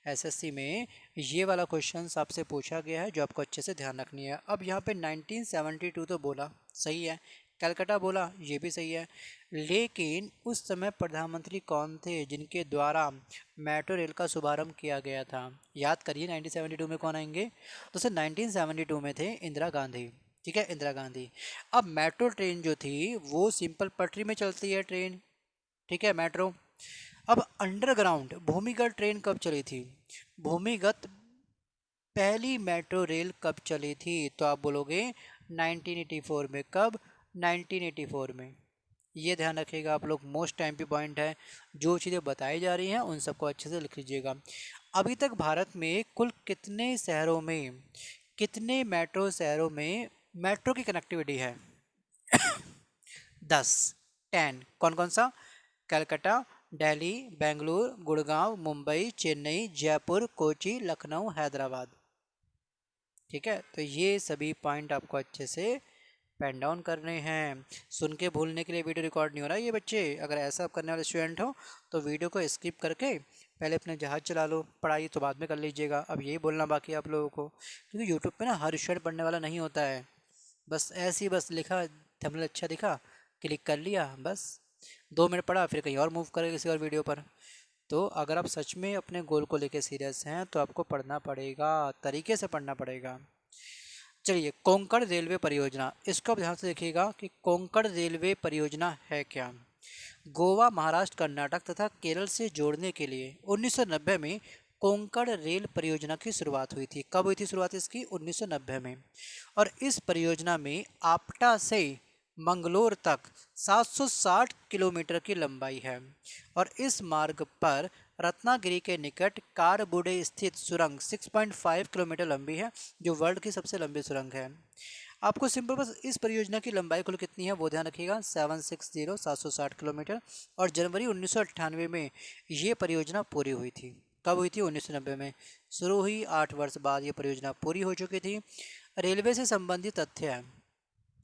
एसएससी में ये वाला क्वेश्चन आपसे पूछा गया है जो आपको अच्छे से ध्यान रखनी है। अब यहाँ पे 1972 तो बोला, सही है। कलकत्ता बोला, ये भी सही है। लेकिन उस समय प्रधानमंत्री कौन थे जिनके द्वारा मेट्रो रेल का शुभारंभ किया गया था? याद करिए, 1972 में कौन आएंगे? दोस्तों 1972 में थे इंदिरा गांधी। ठीक है, इंदिरा गांधी। अब मेट्रो ट्रेन जो थी वो सिंपल पटरी में चलती है ट्रेन, ठीक है, मेट्रो। अब अंडरग्राउंड भूमिगत ट्रेन कब चली थी? भूमिगत पहली मेट्रो रेल कब चली थी? तो आप बोलोगे 1984 में। कब? 1984 में। ये ध्यान रखिएगा आप लोग, मोस्ट टाइम पे पॉइंट है। जो चीज़ें बताई जा रही हैं उन सबको अच्छे से लिख लीजिएगा। अभी तक भारत में कुल कितने शहरों में, कितने मेट्रो शहरों में मेट्रो की कनेक्टिविटी है? 10। 10 कौन कौन सा? कलकत्ता, दिल्ली, बेंगलुरु, गुड़गांव, मुंबई, चेन्नई, जयपुर, कोची, लखनऊ, हैदराबाद। ठीक है, तो ये सभी पॉइंट आपको अच्छे से पेन डाउन करने हैं। सुन के भूलने के लिए वीडियो रिकॉर्ड नहीं हो रहा है ये बच्चे। अगर ऐसा आप करने वाले स्टूडेंट हो तो वीडियो को स्किप करके पहले अपने जहाज़ चला लो, पढ़ाई तो बाद में कर लीजिएगा। अब यही बोलना बाकी है आप लोगों को, क्योंकि यूट्यूब पे ना हर स्टूडेंट पढ़ने वाला नहीं होता है। बस ऐसे ही बस लिखा, थंबनेल अच्छा दिखा, क्लिक कर लिया, बस 2 मिनट पढ़ा फिर कहीं और मूव करें किसी और वीडियो पर। तो अगर आप सच में अपने गोल को लेकर सीरियस हैं तो आपको पढ़ना पड़ेगा, तरीके से पढ़ना पड़ेगा। चलिए, कोंकण रेलवे परियोजना, इसको आप ध्यान से देखिएगा कि कोंकण रेलवे परियोजना है क्या। गोवा, महाराष्ट्र, कर्नाटक तथा केरल से जोड़ने के लिए 1990 में कोंकण रेल परियोजना की शुरुआत हुई थी। कब हुई थी शुरुआत इसकी? 1990 में। और इस परियोजना में आपटा से मंगलोर तक 760 किलोमीटर की लंबाई है। और इस मार्ग पर रत्नागिरी के निकट कारबुडे स्थित सुरंग 6.5 किलोमीटर लंबी है, जो वर्ल्ड की सबसे लंबी सुरंग है। आपको सिंपल बस इस परियोजना की लंबाई कुल कितनी है वो ध्यान रखिएगा, 760 किलोमीटर। और जनवरी 1998 में ये परियोजना पूरी हुई थी। कब हुई थी? 1990 में शुरू हुई, 8 वर्ष बाद ये परियोजना पूरी हो चुकी थी। रेलवे से संबंधित तथ्य है।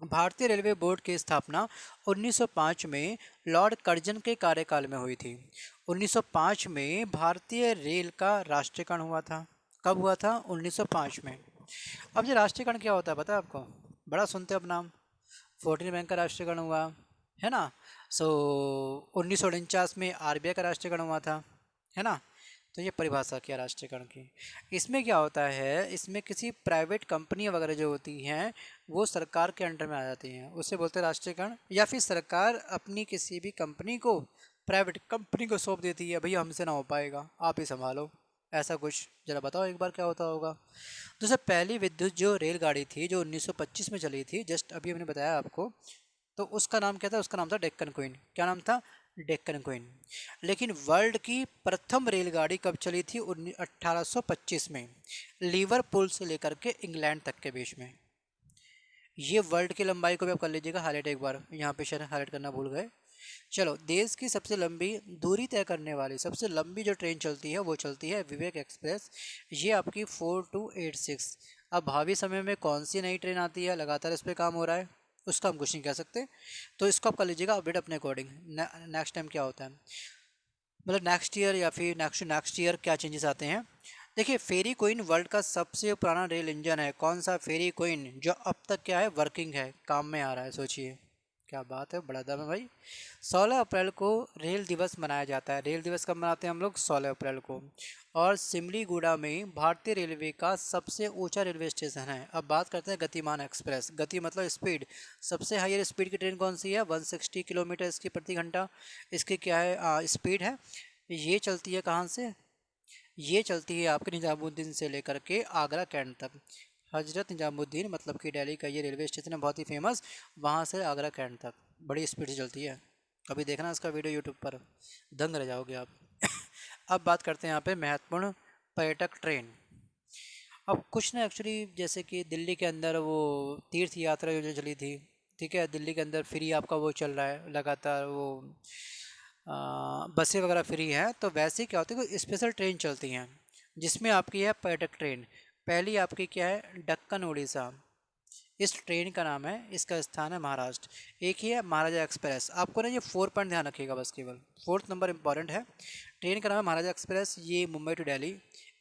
भारतीय रेलवे बोर्ड की स्थापना 1905 में लॉर्ड कर्जन के कार्यकाल में हुई थी। 1905 में भारतीय रेल का राष्ट्रीयकरण हुआ था। कब हुआ था? 1905 में। अब ये राष्ट्रीयकरण क्या होता है पता है आपको? बड़ा सुनते हो अब नाम। 14 बैंक का राष्ट्रीयकरण हुआ है ना। सो 1949 में आरबीआई का राष्ट्रीयकरण हुआ था, है ना। तो ये परिभाषा किया राष्ट्रीयकरण की। इसमें क्या होता है, इसमें किसी प्राइवेट कंपनी वगैरह जो होती हैं वो सरकार के अंडर में आ जाती हैं, उससे बोलते हैं राष्ट्रीयकरण। या फिर सरकार अपनी किसी भी कंपनी को, प्राइवेट कंपनी को सौंप देती है, भैया हमसे ना हो पाएगा, आप ही संभालो, ऐसा कुछ। जरा बताओ एक बार क्या होता होगा। दोस्तों, पहली विद्युत जो रेलगाड़ी थी जो 1925 में चली थी, जस्ट अभी हमने बताया आपको, तो उसका नाम क्या था? उसका नाम था डेक्कन क्वीन। क्या नाम था? डेक्कन क्वीन। लेकिन वर्ल्ड की प्रथम रेलगाड़ी कब चली थी? 1825 में, लिवरपूल से लेकर के इंग्लैंड तक के बीच में। ये वर्ल्ड की लंबाई को भी आप कर लीजिएगा हाईलाइट एक बार, यहाँ पे शायद हाईलाइट करना भूल गए। चलो, देश की सबसे लंबी दूरी तय करने वाली सबसे लंबी जो ट्रेन चलती है वो चलती है विवेक एक्सप्रेस। ये आपकी 4286। अब भावी समय में कौन सी नई ट्रेन आती है, लगातार इस पर काम हो रहा है, उसका हम कुछ नहीं कह सकते। तो इसको आप कर लीजिएगा अपडेट अपने अकॉर्डिंग। नेक्स्ट टाइम क्या होता है, मतलब नेक्स्ट ईयर या फिर नेक्स्ट नेक्स्ट ईयर क्या चेंजेस आते हैं। देखिए, फेरी क्वीन वर्ल्ड का सबसे पुराना रेल इंजन है। कौन सा फेरी क्वीन, जो अब तक क्या है, वर्किंग है, काम में आ रहा है। सोचिए क्या बात है, बड़ा दम है भाई। 16 अप्रैल को रेल दिवस मनाया जाता है। रेल दिवस कब मनाते हैं हम लोग, 16 अप्रैल को। और सिमलीगुड़ा में भारतीय रेलवे का सबसे ऊंचा रेलवे स्टेशन है। अब बात करते हैं गतिमान एक्सप्रेस। गति मतलब स्पीड। सबसे हाईयर स्पीड की ट्रेन कौन सी है, 160 किलोमीटर इसकी प्रति घंटा इसकी क्या है स्पीड है। ये चलती है कहाँ से, ये चलती है आपके निजामुद्दीन से लेकर के आगरा कैंट तक। हजरत निजामुद्दीन मतलब कि दिल्ली का ये रेलवे स्टेशन है, बहुत ही फेमस। वहाँ से आगरा कैंट तक बड़ी स्पीड से चलती है। कभी देखना इसका वीडियो यूट्यूब पर, दंग रह जाओगे आप। अब बात करते हैं यहाँ पे महत्वपूर्ण पर्यटक ट्रेन। अब कुछ ना एक्चुअली जैसे कि दिल्ली के अंदर वो तीर्थ यात्रा जो चली थी, ठीक है, दिल्ली के अंदर फ्री आपका वो चल रहा है लगातार, वो बसें वगैरह फ्री हैं। तो वैसे क्या होता है, कोई स्पेशल ट्रेन चलती हैं जिसमें आपकी है पर्यटक ट्रेन। पहली आपकी क्या है, दक्कन उड़ीसा। इस ट्रेन का नाम है, इसका स्थान है महाराष्ट्र। एक ही है महाराजा एक्सप्रेस। आपको ना ये 4 पॉइंट ध्यान रखिएगा बस, केवल 4th नंबर इंपॉर्टेंट है। ट्रेन का नाम है महाराजा एक्सप्रेस। ये Mumbai to Delhi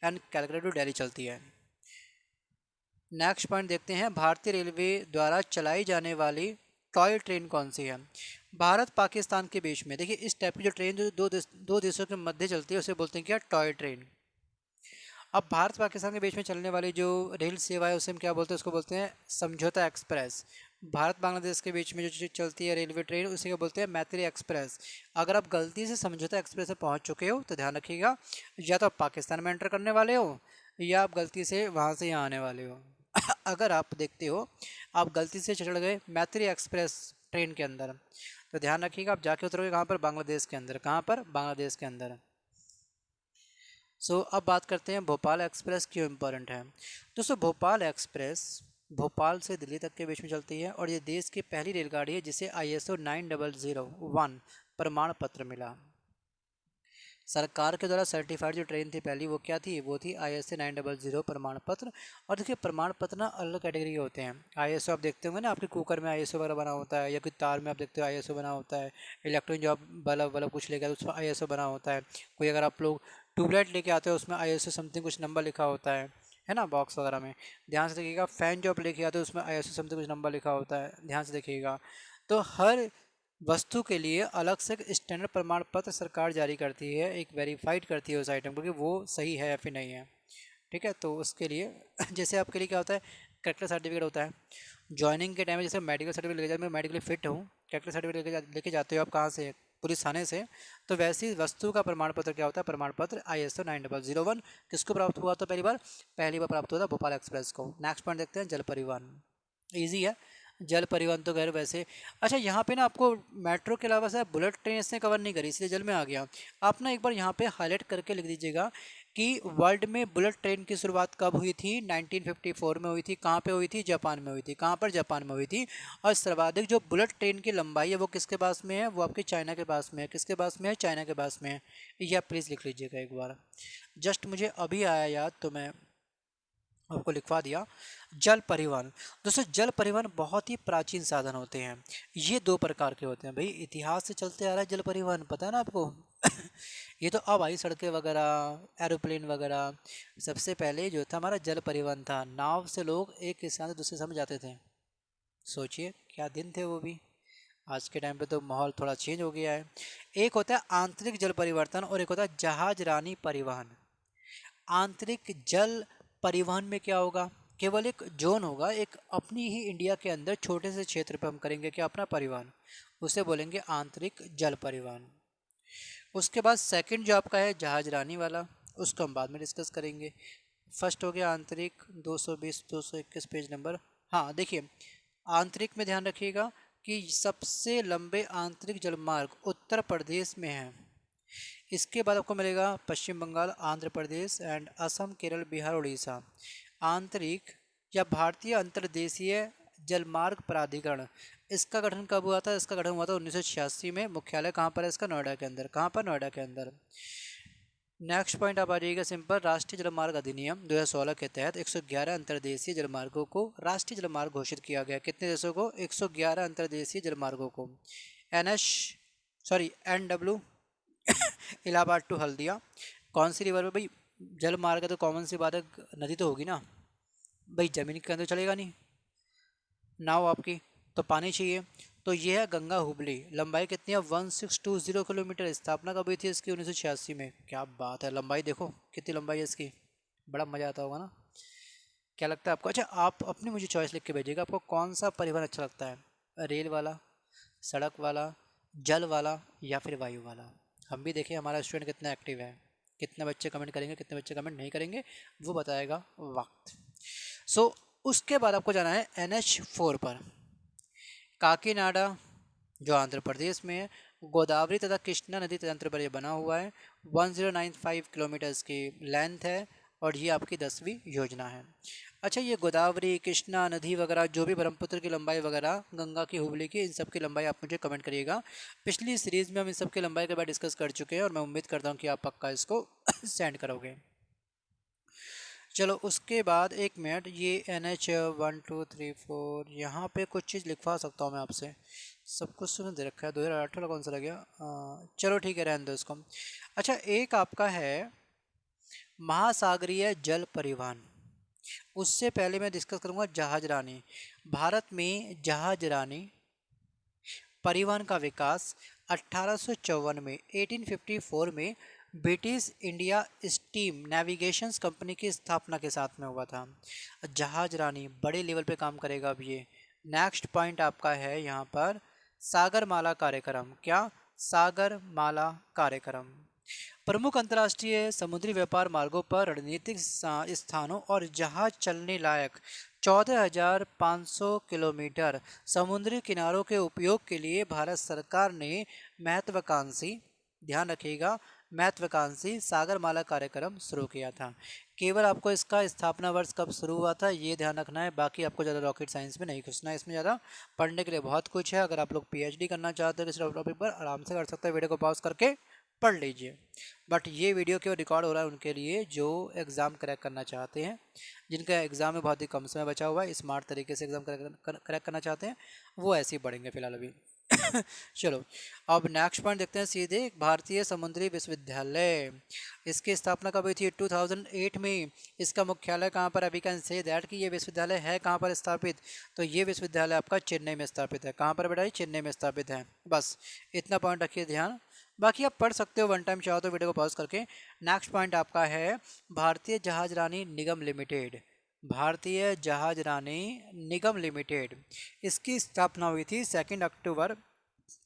and Calcutta to Delhi चलती है। नेक्स्ट पॉइंट देखते हैं, भारतीय रेलवे द्वारा चलाई जाने वाली टॉय ट्रेन कौन सी है। भारत पाकिस्तान के बीच में देखिए इस टाइप की जो ट्रेन जो दो देशों के मध्य चलती है उसे बोलते हैं क्या, टॉय ट्रेन। अब भारत पाकिस्तान के बीच में चलने वाली जो रेल सेवा है उसे हम क्या बोलते हैं, उसको बोलते हैं समझौता एक्सप्रेस। भारत बांग्लादेश के बीच में जो चलती है रेलवे ट्रेन उसे क्या बोलते हैं, मैत्री एक्सप्रेस। अगर आप गलती से समझौता एक्सप्रेस से पहुंच चुके हो तो ध्यान रखिएगा, या तो आप पाकिस्तान में एंटर करने वाले हो या आप गलती से वहाँ से यहाँ आने वाले हो। अगर आप देखते हो आप गलती से चढ़ गए मैत्री एक्सप्रेस ट्रेन के अंदर, तो ध्यान रखिएगा आप जाके उतरोगे कहाँ पर, बांग्लादेश के अंदर। कहाँ पर, बांग्लादेश के अंदर। अब बात करते हैं भोपाल एक्सप्रेस क्यों इम्पोर्टेंट है। दोस्तों, भोपाल एक्सप्रेस भोपाल से दिल्ली तक के बीच में चलती है और ये देश की पहली रेलगाड़ी है जिसे ISO 9001 प्रमाण पत्र मिला। सरकार के द्वारा सर्टिफाइड जो ट्रेन थी पहली, वो क्या थी, वो थी ISO 900 प्रमाण पत्र। और देखिए प्रमाण पत्र ना अलग कैटेगरी के होते हैं। ISO आप देखते होंगे ना, आपके कुकर में ISO वगैरह बना होता है, या कोई तार में आप देखते हो ISO बना होता है। इलेक्ट्रॉनिक जो आप बल्ब वल्ब कुछ लेकर उसमें ISO बना होता है। कोई अगर आप लोग ट्यूबलाइट लेके आते हो उसमें ISO समथिंग कुछ नंबर लिखा होता है ना, बॉक्स वगैरह में। ध्यान से देखिएगा, फ़ैन जो आप लेके आते हो उसमें ISO समथिंग कुछ नंबर लिखा होता है, ध्यान से देखिएगा। तो हर वस्तु के लिए अलग से एक स्टैंडर्ड प्रमाण पत्र सरकार जारी करती है, एक वेरीफाइड करती है उस आइटम को कि वो सही है या फिर नहीं है। ठीक है, तो उसके लिए जैसे आपके लिए क्या होता है, करेक्टर सर्टिफिकेट होता है। जॉइनिंग के टाइम में जैसे मेडिकल सर्टिफिकेट लेके जाते, मैं मेडिकली फिट हूँ, करेक्टर सर्टिफिकेट लेके जाते हो आप कहाँ से, पुलिस थाने से। तो वैसी वस्तु का प्रमाण पत्र क्या होता है, प्रमाण पत्र ISO 9001 किसको प्राप्त हुआ था, पहली बार प्राप्त हुआ था भोपाल एक्सप्रेस को। नेक्स्ट पॉइंट देखते हैं, जल परिवहन। ईजी है, जल परिवहन तो खैर वैसे। अच्छा, यहाँ पे ना आपको मेट्रो के अलावा शायद बुलेट ट्रेन इसने कवर नहीं करी, इसलिए जल में आ गया। आप ना एक बार यहाँ पे हाईलाइट करके लिख दीजिएगा कि वर्ल्ड में बुलेट ट्रेन की शुरुआत कब हुई थी, 1954 में हुई थी। कहाँ पे हुई थी, जापान में हुई थी। कहाँ पर, जापान में हुई थी। और सर्वाधिक जो बुलेट ट्रेन की लंबाई है वो किसके पास में है, वो आपके चाइना के पास में है। किसके पास में है, चाइना के पास में है। यह आप प्लीज़ लिख लीजिएगा एक बार, जस्ट मुझे अभी आया याद तो मैं आपको लिखवा दिया। जल परिवहन। दोस्तों, जल परिवहन बहुत ही प्राचीन साधन होते हैं। ये 2 प्रकार के होते हैं भाई, इतिहास से चलते आ रहा है जल परिवहन, पता है ना आपको। ये तो अब आई सड़कें वगैरह, एरोप्लेन वगैरह। सबसे पहले जो था हमारा जल परिवहन था, नाव से लोग एक स्थान से दूसरे स्थान में जाते थे। सोचिए क्या दिन थे वो भी। आज के टाइम पे तो माहौल थोड़ा चेंज हो गया है। एक होता है आंतरिक जल परिवर्तन और एक होता है जहाज रानी परिवहन। आंतरिक जल परिवहन में क्या होगा, केवल एक जोन होगा, एक अपनी ही इंडिया के अंदर छोटे से क्षेत्र पर हम करेंगे क्या, अपना परिवहन। उसे बोलेंगे आंतरिक जल परिवहन। उसके बाद सेकंड जो आपका है जहाज रानी वाला, उसको हम बाद में डिस्कस करेंगे। फर्स्ट हो गया आंतरिक, 220 221 पेज नंबर। हाँ देखिए, आंतरिक में ध्यान रखिएगा कि सबसे लंबे आंतरिक जलमार्ग उत्तर प्रदेश में है। इसके बाद आपको मिलेगा पश्चिम बंगाल, आंध्र प्रदेश एंड असम, केरल, बिहार, उड़ीसा। आंतरिक या भारतीय अंतर्देशीय जलमार्ग प्राधिकरण, इसका गठन कब हुआ था? इसका गठन हुआ था 1986 में। मुख्यालय कहाँ पर है इसका? नोएडा के अंदर। कहाँ पर? नोएडा के अंदर। नेक्स्ट पॉइंट आप आ जाइएगा सिंपल। राष्ट्रीय जलमार्ग अधिनियम 2016 के तहत 111 अंतर्देशीय जलमार्गों को राष्ट्रीय जलमार्ग घोषित किया गया। कितने देशों को? 111 अंतर्देशीय जलमार्गों को। NH sorry NW Allahabad to Haldia. कौन सी रिवर में भाई? जल मार्ग है तो कॉमन सी बात है, नदी तो होगी ना भाई, जमीन के अंदर चलेगा नहीं नाव आपकी, तो पानी चाहिए। तो ये है गंगा हुबली। लंबाई कितनी है? 1620 किलोमीटर। स्थापना कब हुई थी इसकी? 1986 में। क्या बात है, लंबाई देखो कितनी लंबाई है इसकी, बड़ा मज़ा आता होगा ना। क्या लगता है आपको? अच्छा, आप अपनी मुझे चॉइस लिख के भेजिएगा, आपको कौन सा परिवहन अच्छा लगता है? रेल वाला, सड़क वाला, जल वाला, या फिर वायु वाला? हम भी देखें हमारा स्टूडेंट कितना एक्टिव है, कितने बच्चे कमेंट करेंगे, कितने बच्चे कमेंट नहीं करेंगे, वो बताएगा वक्त। सो उसके बाद आपको जाना है NH4 पर। काकीनाडा जो आंध्र प्रदेश में है, गोदावरी तथा कृष्णा नदी तंत्र पर ये बना हुआ है। 1095 किलोमीटर्स की लेंथ है और ये आपकी 10वीं योजना है। अच्छा, ये गोदावरी, कृष्णा नदी वगैरह जो भी ब्रह्मपुत्र की लंबाई वगैरह, गंगा की, हुबली की, इन सब की लंबाई आप मुझे कमेंट करिएगा। पिछली सीरीज़ में हम इन सब की लंबाई के बारे में डिस्कस कर चुके हैं और मैं उम्मीद करता हूँ कि आप पक्का इसको सेंड करोगे। चलो उसके बाद एक मिनट, ये NH 1 2 3 4 यहाँ पे कुछ चीज़ लिखवा सकता हूँ मैं आपसे। सब कुछ सुन दे रखा है। 2018 कौन सा लग गया? चलो ठीक है, रहने दो इसको। अच्छा, एक आपका है महासागरीय जल परिवहन। उससे पहले मैं डिस्कस करूँगा जहाजरानी। भारत में जहाजरानी परिवहन का विकास 1854 में 1854 में British India steam navigations company की स्थापना के साथ में हुआ था। जहाज रानी बड़े लेवल पे काम करेगा अब ये। नेक्स्ट पॉइंट आपका है यहाँ पर सागरमाला कार्यक्रम। क्या? सागरमाला कार्यक्रम। प्रमुख अंतर्राष्ट्रीय समुद्री व्यापार मार्गों पर रणनीतिक स्थानों और जहाज चलने लायक 14,500 किलोमीटर समुद्री किनारों के उपयोग के लिए भारत सरकार ने महत्वाकांक्षी, ध्यान रखिएगा, महत्वाकांक्षी सागरमाला कार्यक्रम शुरू किया था। केवल आपको इसका स्थापना वर्ष कब शुरू हुआ था ये ध्यान रखना है, बाकी आपको ज़्यादा रॉकेट साइंस में नहीं घुसना है। इसमें ज़्यादा पढ़ने के लिए बहुत कुछ है। अगर आप लोग PhD करना चाहते हो किसी टॉपिक पर, आराम से कर सकते हैं, वीडियो को पॉज करके पढ़ लीजिए। बट ये वीडियो क्यों रिकॉर्ड हो रहा है? उनके लिए जो एग्ज़ाम क्रैक करना चाहते हैं, जिनका एग्ज़ाम में बहुत ही कम समय बचा हुआ है, स्मार्ट तरीके से एग्ज़ाम क्रैक करना चाहते हैं, वो ऐसे ही पढ़ेंगे फिलहाल अभी। चलो अब नेक्स्ट पॉइंट देखते हैं सीधे। भारतीय समुद्री विश्वविद्यालय, इसकी स्थापना कब हुई थी? 2008 में। इसका मुख्यालय कहाँ पर? अभी कैन से दैट कि ये विश्वविद्यालय है कहाँ पर स्थापित? तो ये विश्वविद्यालय आपका चेन्नई में स्थापित है। कहाँ पर बेटा? चेन्नई में स्थापित है। बस इतना पॉइंट रखिए ध्यान, बाकी आप पढ़ सकते हो वन टाइम चाहो तो वीडियो को पॉज करके। नेक्स्ट पॉइंट आपका है भारतीय जहाज रानी निगम लिमिटेड। भारतीय जहाज रानी निगम लिमिटेड, इसकी स्थापना हुई थी 2 अक्टूबर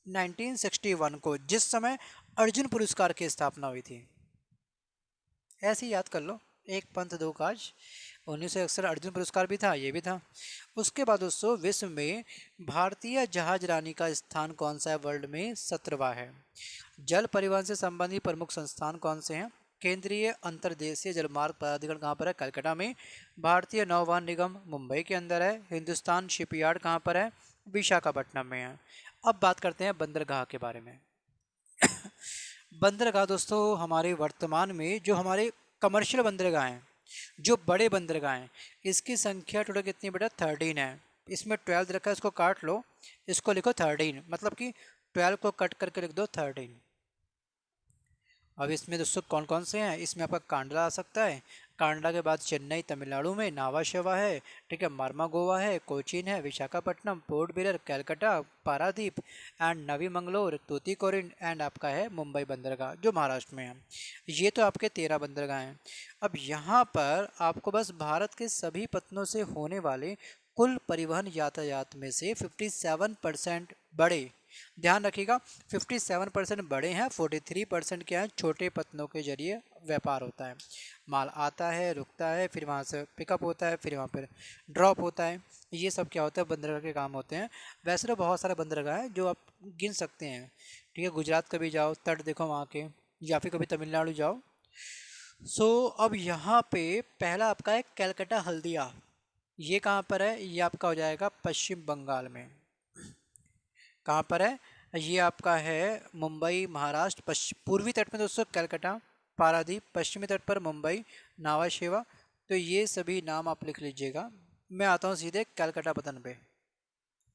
1961 को, जिस समय अर्जुन पुरस्कार की स्थापना हुई थी। ऐसे ही याद कर लो, एक पंथ दो काज। 1961 अर्जुन पुरस्कार भी था, ये भी था। उसके बाद दोस्तों विश्व में भारतीय जहाज रानी का स्थान कौन सा है? वर्ल्ड में 17वां है। जल परिवहन से संबंधित प्रमुख संस्थान कौन से हैं? केंद्रीय अंतर्देशीय जलमार्ग प्राधिकरण कहाँ पर है? कलकत्ता में। भारतीय नौवहन निगम मुंबई के अंदर है। हिंदुस्तान शिपयार्ड कहाँ पर है? विशाखापट्टनम में है। अब बात करते हैं बंदरगाह के बारे में। बंदरगाह दोस्तों हमारे वर्तमान में जो हमारे कमर्शियल बंदरगाह हैं, जो बड़े बंदरगाह हैं, इसकी संख्या टोटल कितनी बेटा? 13 है। इसमें 12 रखा है, इसको काट लो, इसको लिखो 13, मतलब कि 12 को कट करके लिख दो 13। अब इसमें दोस्तों कौन कौन से हैं? इसमें आपका कांडला आ सकता है। कांडला के बाद चेन्नई तमिलनाडु में, नावा शेवा है, ठीक है, मार्मा गोवा है, कोचीन है, Visakhapatnam, port Blair, Calcutta, Paradip and Navi Mangalore, Tuticorin and आपका है मुंबई बंदरगाह जो महाराष्ट्र में है। ये तो आपके 13 बंदरगाह हैं। अब यहाँ पर आपको बस भारत के सभी पत्तनों से होने वाले कुल परिवहन यातायात में से 57% बड़े, ध्यान रखिएगा, 57% बड़े हैं, 43% क्या है? छोटे पत्तनों के जरिए व्यापार होता है। माल आता है, रुकता है, फिर वहाँ से पिकअप होता है, फिर वहाँ पर ड्रॉप होता है। ये सब क्या होता है? बंदरगाह के काम होते हैं। वैसे तो बहुत सारे बंदरगाह हैं जो आप गिन सकते हैं, ठीक है। गुजरात कभी जाओ, तट देखो वहाँ के, या फिर कभी तमिलनाडु जाओ। अब यहाँ पे पहला आपका है कैलकाटा हल्दिया। ये कहाँ पर है? ये आपका हो जाएगा पश्चिम बंगाल में। कहाँ पर है? ये आपका है मुंबई महाराष्ट्र। पूर्वी तट में दोस्तों कलकत्ता, पारादीप, पश्चिमी तट पर मुंबई, नावा शेवा। तो ये सभी नाम आप लिख लीजिएगा। मैं आता हूँ सीधे कलकत्ता पतन पे।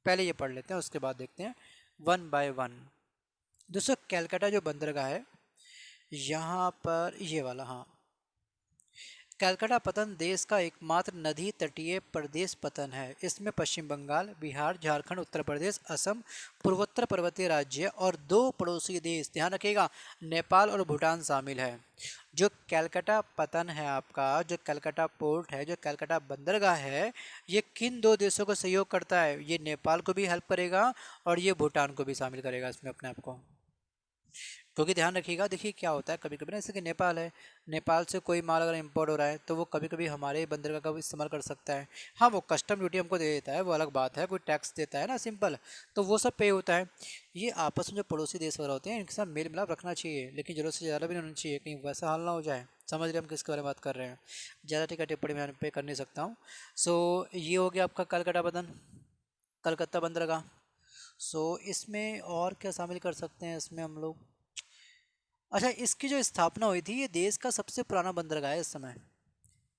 पहले ये पढ़ लेते हैं, उसके बाद देखते हैं वन बाय वन। दोस्तों कलकत्ता जो बंदरगाह है, यहाँ पर ये वाला, हाँ, कलकत्ता पतन देश का एकमात्र नदी तटीय प्रदेश पतन है। इसमें पश्चिम बंगाल, बिहार, झारखंड, उत्तर प्रदेश, असम, पूर्वोत्तर पर्वतीय राज्य और दो पड़ोसी देश, ध्यान रखिएगा, नेपाल और भूटान शामिल है। जो कलकत्ता पतन है आपका, जो कलकत्ता पोर्ट है, जो कलकत्ता बंदरगाह है, ये किन दो देशों को सहयोग करता है? ये नेपाल को भी हेल्प करेगा और ये भूटान को भी शामिल करेगा इसमें अपने आप को। क्योंकि ध्यान रखिएगा, देखिए क्या होता है कभी कभी ना, जैसे कि नेपाल है, नेपाल से कोई माल अगर इंपोर्ट हो रहा है तो वो कभी कभी हमारे बंदरगाह का भी इस्तेमाल कर सकता है। हाँ, वो कस्टम ड्यूटी हमको दे देता है, वो अलग बात है, कोई टैक्स देता है ना सिंपल, तो वो सब पे होता है। ये आपस में जो पड़ोसी देश वगैरह होते हैं इनके साथ मेल मिलाप रखना चाहिए, लेकिन जरूरत से ज़्यादा भी नहीं होना चाहिए, कहीं वैसा हाल ना हो जाए। समझ रहे हम किसके बारे में बात कर रहे हैं? ज़्यादा टिकट टिप्पणी मैं पे कर नहीं सकता हूँ। सो ये हो गया आपका कलकत्ता बदन, कलकत्ता बंदरगाह। सो इसमें और क्या शामिल कर सकते हैं इसमें हम लोग? अच्छा, इसकी जो स्थापना हुई थी, ये देश का सबसे पुराना बंदरगाह है इस समय,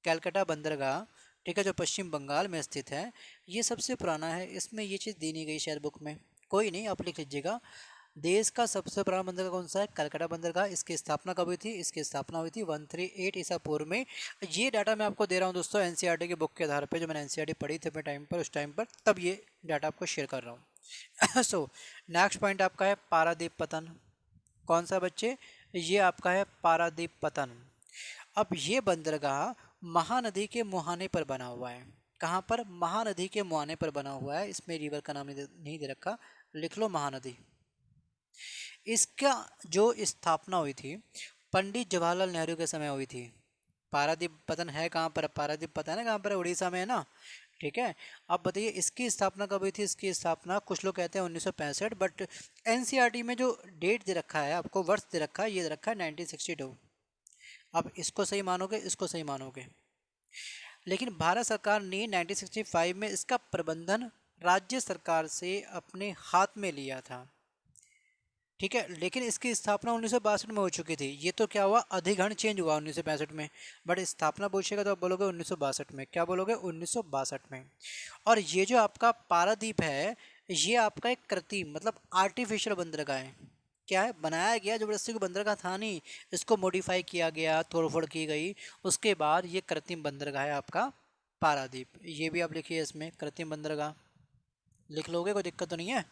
कैलकटा बंदरगाह। ठीक है, जो पश्चिम बंगाल में स्थित है, ये सबसे पुराना है। इसमें ये चीज़ दी नहीं गई शायद बुक में, कोई नहीं, आप लिख लीजिएगा। देश का सबसे पुराना बंदरगाह कौन सा है? कलकत्ता बंदरगाह। इसकी स्थापना कब हुई थी? इसकी स्थापना हुई थी 138 ईसा पूर्व में। ये डाटा मैं आपको दे रहा हूँ दोस्तों एनसीईआरटी की बुक के आधार पे, जो मैंने एनसीईआरटी पढ़ी थी अपने टाइम पर, उस टाइम पर, तब ये डाटा आपको शेयर कर रहा हूँ। सो नेक्स्ट पॉइंट आपका है पारादीप पतन। कौन सा बच्चे? ये आपका है पारादीप पतन। अब ये बंदरगाह महानदी के मुहाने पर बना हुआ है। कहाँ पर? महानदी के मुहाने पर बना हुआ है। इसमें रिवर का नाम नहीं दे रखा, लिख लो महानदी। इसका जो स्थापना हुई थी पंडित जवाहरलाल नेहरू के समय हुई थी। पारादीप पतन है कहाँ पर? पारादीप पता है ना कहाँ पर है? उड़ीसा में है ना। ठीक है, अब बताइए इसकी स्थापना कब हुई थी? इसकी स्थापना कुछ लोग कहते हैं 1965, बट एनसीईआरटी में जो डेट दे रखा है आपको, वर्ष दे रखा है, ये दे रखा है 1962। अब इसको सही मानोगे, इसको सही मानोगे, लेकिन भारत सरकार ने 1965 में इसका प्रबंधन राज्य सरकार से अपने हाथ में लिया था। ठीक है, लेकिन इसकी स्थापना 1962 में हो चुकी थी। ये तो क्या हुआ, अधिग्रहण चेंज हुआ 1965 में, बट स्थापना पूछेगा तो आप बोलोगे 1962 में। क्या बोलोगे? 1962 में। और ये जो आपका पारादीप है, ये आपका एक कृत्रिम मतलब आर्टिफिशियल बंदरगाह है। क्या है? बनाया गया, जबरदस्ती को बंदरगाह था नहीं, इसको मॉडिफाई किया गया, तोड़फोड़ की गई, उसके बाद ये कृत्रिम बंदरगाह है आपका पारादीप। ये भी आप लिखिए इसमें, कृत्रिम बंदरगाह लिख लोगे, कोई दिक्कत तो नहीं है?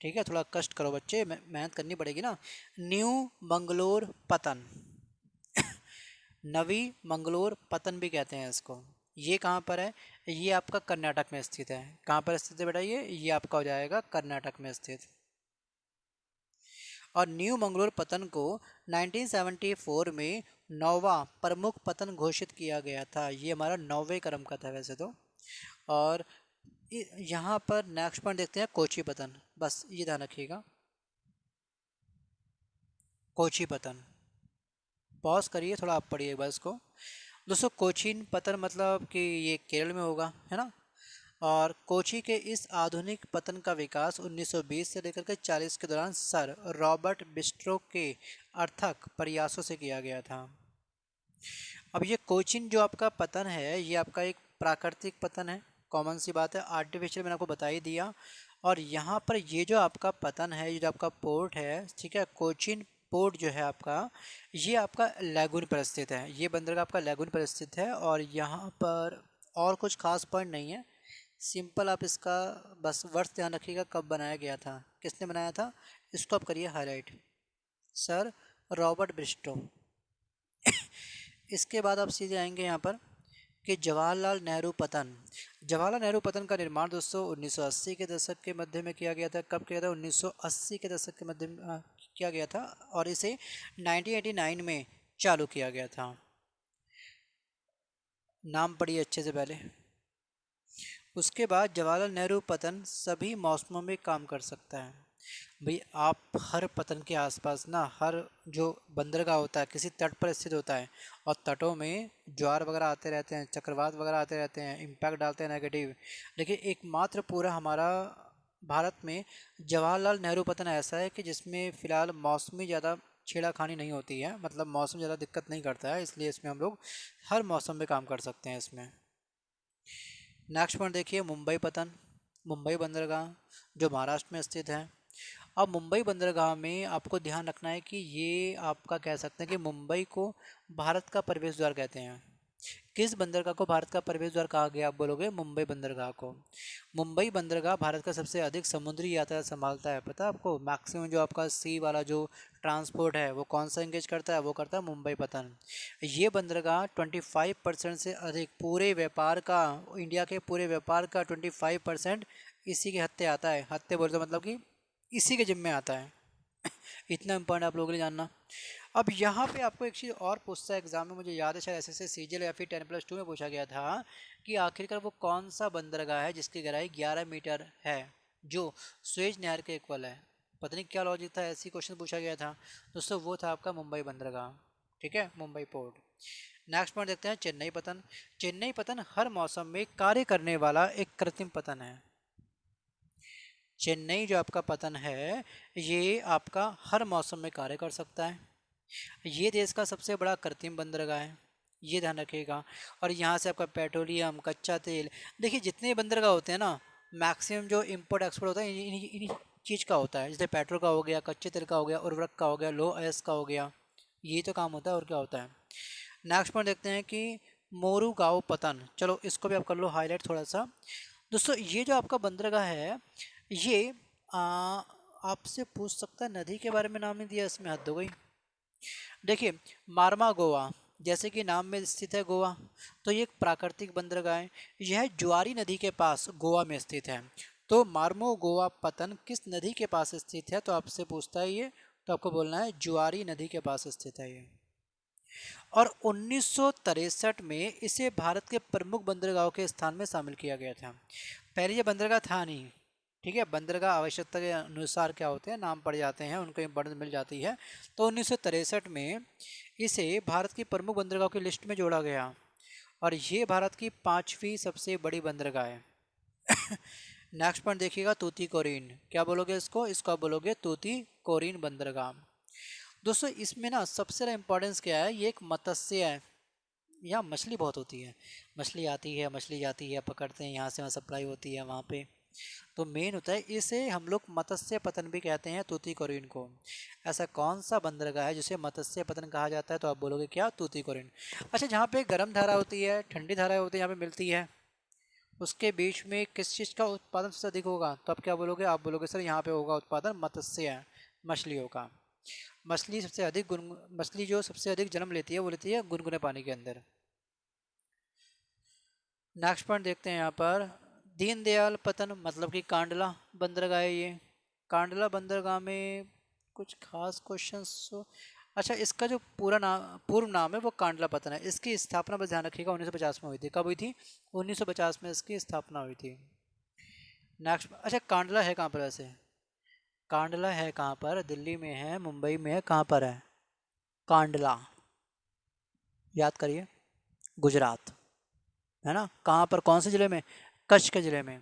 ठीक है, थोड़ा कष्ट करो बच्चे, मेहनत करनी पड़ेगी ना। न्यू मंगलोर पतन, नवी मंगलोर पतन भी कहते हैं इसको। ये कहाँ पर है? ये आपका कर्नाटक में स्थित है। कहाँ पर स्थित है बेटा? ये आपका हो जाएगा कर्नाटक में स्थित। और न्यू मंगलोर पतन को 1974 में नौवां प्रमुख पतन घोषित किया गया था। ये हमारा 9वें क्रम का था वैसे तो। और यहाँ पर नेक्स्ट पॉइंट देखते हैं, कोची पतन। बस ये ध्यान रखिएगा, कोची पतन। पॉज करिए, थोड़ा आप पढ़िए बस को। दोस्तों कोचीन पतन मतलब कि ये केरल में होगा, है ना। और कोची के इस आधुनिक पतन का विकास 1920 से लेकर के 40 के दौरान सर रॉबर्ट बिस्ट्रो के अर्थक प्रयासों से किया गया था। अब ये कोचिन जो आपका पतन है, ये आपका एक प्राकृतिक पतन है, कॉमन सी बात है, आर्टिफिशियल मैंने आपको बता ही दिया। और यहाँ पर ये जो आपका पतन है, ये जो आपका पोर्ट है, ठीक है, कोचिन पोर्ट जो है आपका, ये आपका लैगून पर स्थित है। ये बंदरगाह आपका लैगून पर स्थित है। और यहाँ पर और कुछ खास पॉइंट नहीं है, सिंपल आप इसका बस वर्ष ध्यान रखिएगा कब बनाया गया था, किसने बनाया था, इसको आप करिए हाईलाइट, सर रॉबर्ट ब्रिस्टो। इसके बाद आप सीधे आएंगे यहाँ पर कि जवाहरलाल नेहरू पतन। जवाहरलाल नेहरू पतन का निर्माण दोस्तों 1980 के दशक के मध्य में किया गया था। कब किया था? 1980 के दशक के मध्य में किया गया था, और इसे 1989 में चालू किया गया था। नाम पढ़िए अच्छे से पहले। उसके बाद जवाहरलाल नेहरू पतन सभी मौसमों में काम कर सकता है। भाई आप हर पतन के आसपास ना, हर जो बंदरगाह होता है किसी तट पर स्थित होता है, और तटों में ज्वार वगैरह आते रहते हैं, चक्रवात वगैरह आते रहते हैं, इम्पैक्ट डालते हैं नेगेटिव, लेकिन एकमात्र पूरा हमारा भारत में जवाहरलाल नेहरू पतन ऐसा है कि जिसमें फ़िलहाल मौसमी ज़्यादा छेड़ाखानी नहीं होती है, मतलब मौसम ज़्यादा दिक्कत नहीं करता है, इसलिए इसमें हम लोग हर मौसम में काम कर सकते हैं इसमें। नेक्स्ट पॉइंट देखिए, मुंबई पतन। मुंबई बंदरगाह जो महाराष्ट्र में स्थित है। अब मुंबई बंदरगाह में आपको ध्यान रखना है कि ये आपका कह सकते हैं कि मुंबई को भारत का प्रवेश द्वार कहते हैं। किस बंदरगाह को भारत का प्रवेश द्वार कहा गया, आप बोलोगे मुंबई बंदरगाह को। मुंबई बंदरगाह भारत का सबसे अधिक समुद्री यातायात संभालता है, पता है आपको। मैक्सिमम जो आपका सी वाला जो ट्रांसपोर्ट है वो कौन सा एंगेज करता है, वो करता है मुंबई पतन। ये बंदरगाह 25% से अधिक पूरे व्यापार का, इंडिया के पूरे व्यापार का 25% इसी के हत्ते आता है। हत्ते बोलते मतलब कि इसी के जिम्मे आता है। इतना इम्पोर्टेंट आप लोगों के लिए जानना। अब यहाँ पे आपको एक चीज़ और पूछता है एग्जाम में, मुझे याद है शायद ऐसे सीजीएल या फिर 10+2 में पूछा गया था कि आखिरकार वो कौन सा बंदरगाह है जिसकी गहराई 11 मीटर है, जो स्वेज नहर के इक्वल है। पता नहीं क्या लॉजिक था, ऐसी क्वेश्चन पूछा गया था दोस्तों। वो था आपका मुंबई बंदरगाह, ठीक है, मुंबई पोर्ट। नेक्स्ट पॉइंट देखते हैं, चेन्नई पतन। चेन्नई पतन हर मौसम में कार्य करने वाला एक कृत्रिम पतन है। चेन्नई जो आपका पतन है ये आपका हर मौसम में कार्य कर सकता है। ये देश का सबसे बड़ा कृत्रिम बंदरगाह है, ये ध्यान रखिएगा। और यहाँ से आपका पेट्रोलियम, कच्चा तेल, देखिए जितने बंदरगाह होते हैं ना, मैक्सिमम जो इंपोर्ट एक्सपोर्ट होता है इन्हीं इन्हीं चीज़ का होता है। जैसे पेट्रोल का हो गया, कच्चे तेल का हो गया, उर्वरक का हो गया, लो अयस्क का हो गया, ये तो काम होता है और क्या होता है। नेक्स्ट पॉइंट देखते हैं कि मोरू गांव पतन। चलो इसको भी आप कर लो हाईलाइट थोड़ा सा। दोस्तों ये जो आपका बंदरगाह है ये आपसे पूछ सकता है नदी के बारे में नाम नहीं दिया, इसमें हद हो गई। देखिए मार्मा गोवा, जैसे कि नाम में स्थित है गोवा, तो ये एक प्राकृतिक बंदरगाह है। यह जुआरी नदी के पास गोवा में स्थित है। तो मार्मो गोवा पतन किस नदी के पास स्थित है, तो आपसे पूछता है ये, तो आपको बोलना है जुआरी नदी के पास स्थित है ये। और 1963 में इसे भारत के प्रमुख बंदरगाहों के स्थान में शामिल किया गया था। पहले ये बंदरगाह था नहीं, ठीक है। बंदरगाह आवश्यकता के अनुसार क्या होते हैं, नाम पड़ जाते हैं, उनको इम्पोर्टेंस मिल जाती है। तो 1963 में इसे भारत की प्रमुख बंदरगाहों की लिस्ट में जोड़ा गया और ये भारत की 5वीं सबसे बड़ी बंदरगाह है। नेक्स्ट पॉइंट देखिएगा, तूती कोरीन। क्या बोलोगे इसको, इसको आप बोलोगे तूती कोरीन बंदरगाह। दोस्तों इसमें ना सबसे ज़्यादा इम्पोर्टेंस क्या है, ये एक मत्स्य है। यहाँ मछली बहुत होती है, मछली आती है, मछली जाती है, पकड़ते हैं, यहाँ से वहाँ सप्लाई होती है वहाँ पे। तो मेन होता है, इसे हम लोग मत्स्य पतन भी कहते हैं, तूतीकोरिन को। ऐसा कौन सा बंदरगाह है जिसे मत्स्य पतन कहा जाता है, तो आप बोलोगे क्या, तूतीकोरिन। अच्छा, जहाँ पे गर्म धारा होती है, ठंडी धारा होती है, यहाँ पे मिलती है, उसके बीच में किस चीज़ का उत्पादन सबसे अधिक होगा, तो आप क्या बोलोगे, आप बोलोगे सर यहाँ पे होगा उत्पादन मत्स्य, मछलियों का। मछली सबसे अधिक मछली जो सबसे अधिक जन्म लेती है वो लेती है गुनगुने पानी के अंदर। नेक्स्ट पॉइंट देखते हैं यहाँ पर, दीनदयाल पतन मतलब कि कांडला बंदरगाह है ये। कांडला बंदरगाह में कुछ खास क्वेश्चंस अच्छा, इसका जो पूर्व नाम है वो कांडला पतन है। इसकी स्थापना बस ध्यान रखिएगा 1950 में हुई थी। कब हुई थी, 1950 में इसकी स्थापना हुई थी। नेक्स्ट, अच्छा कांडला है कहाँ पर वैसे, कांडला है कहाँ पर, दिल्ली में है, मुंबई में है, कहाँ पर है कांडला, याद करिए, गुजरात है ना। कहाँ पर, कौन से ज़िले में, कच्छ के ज़िले में।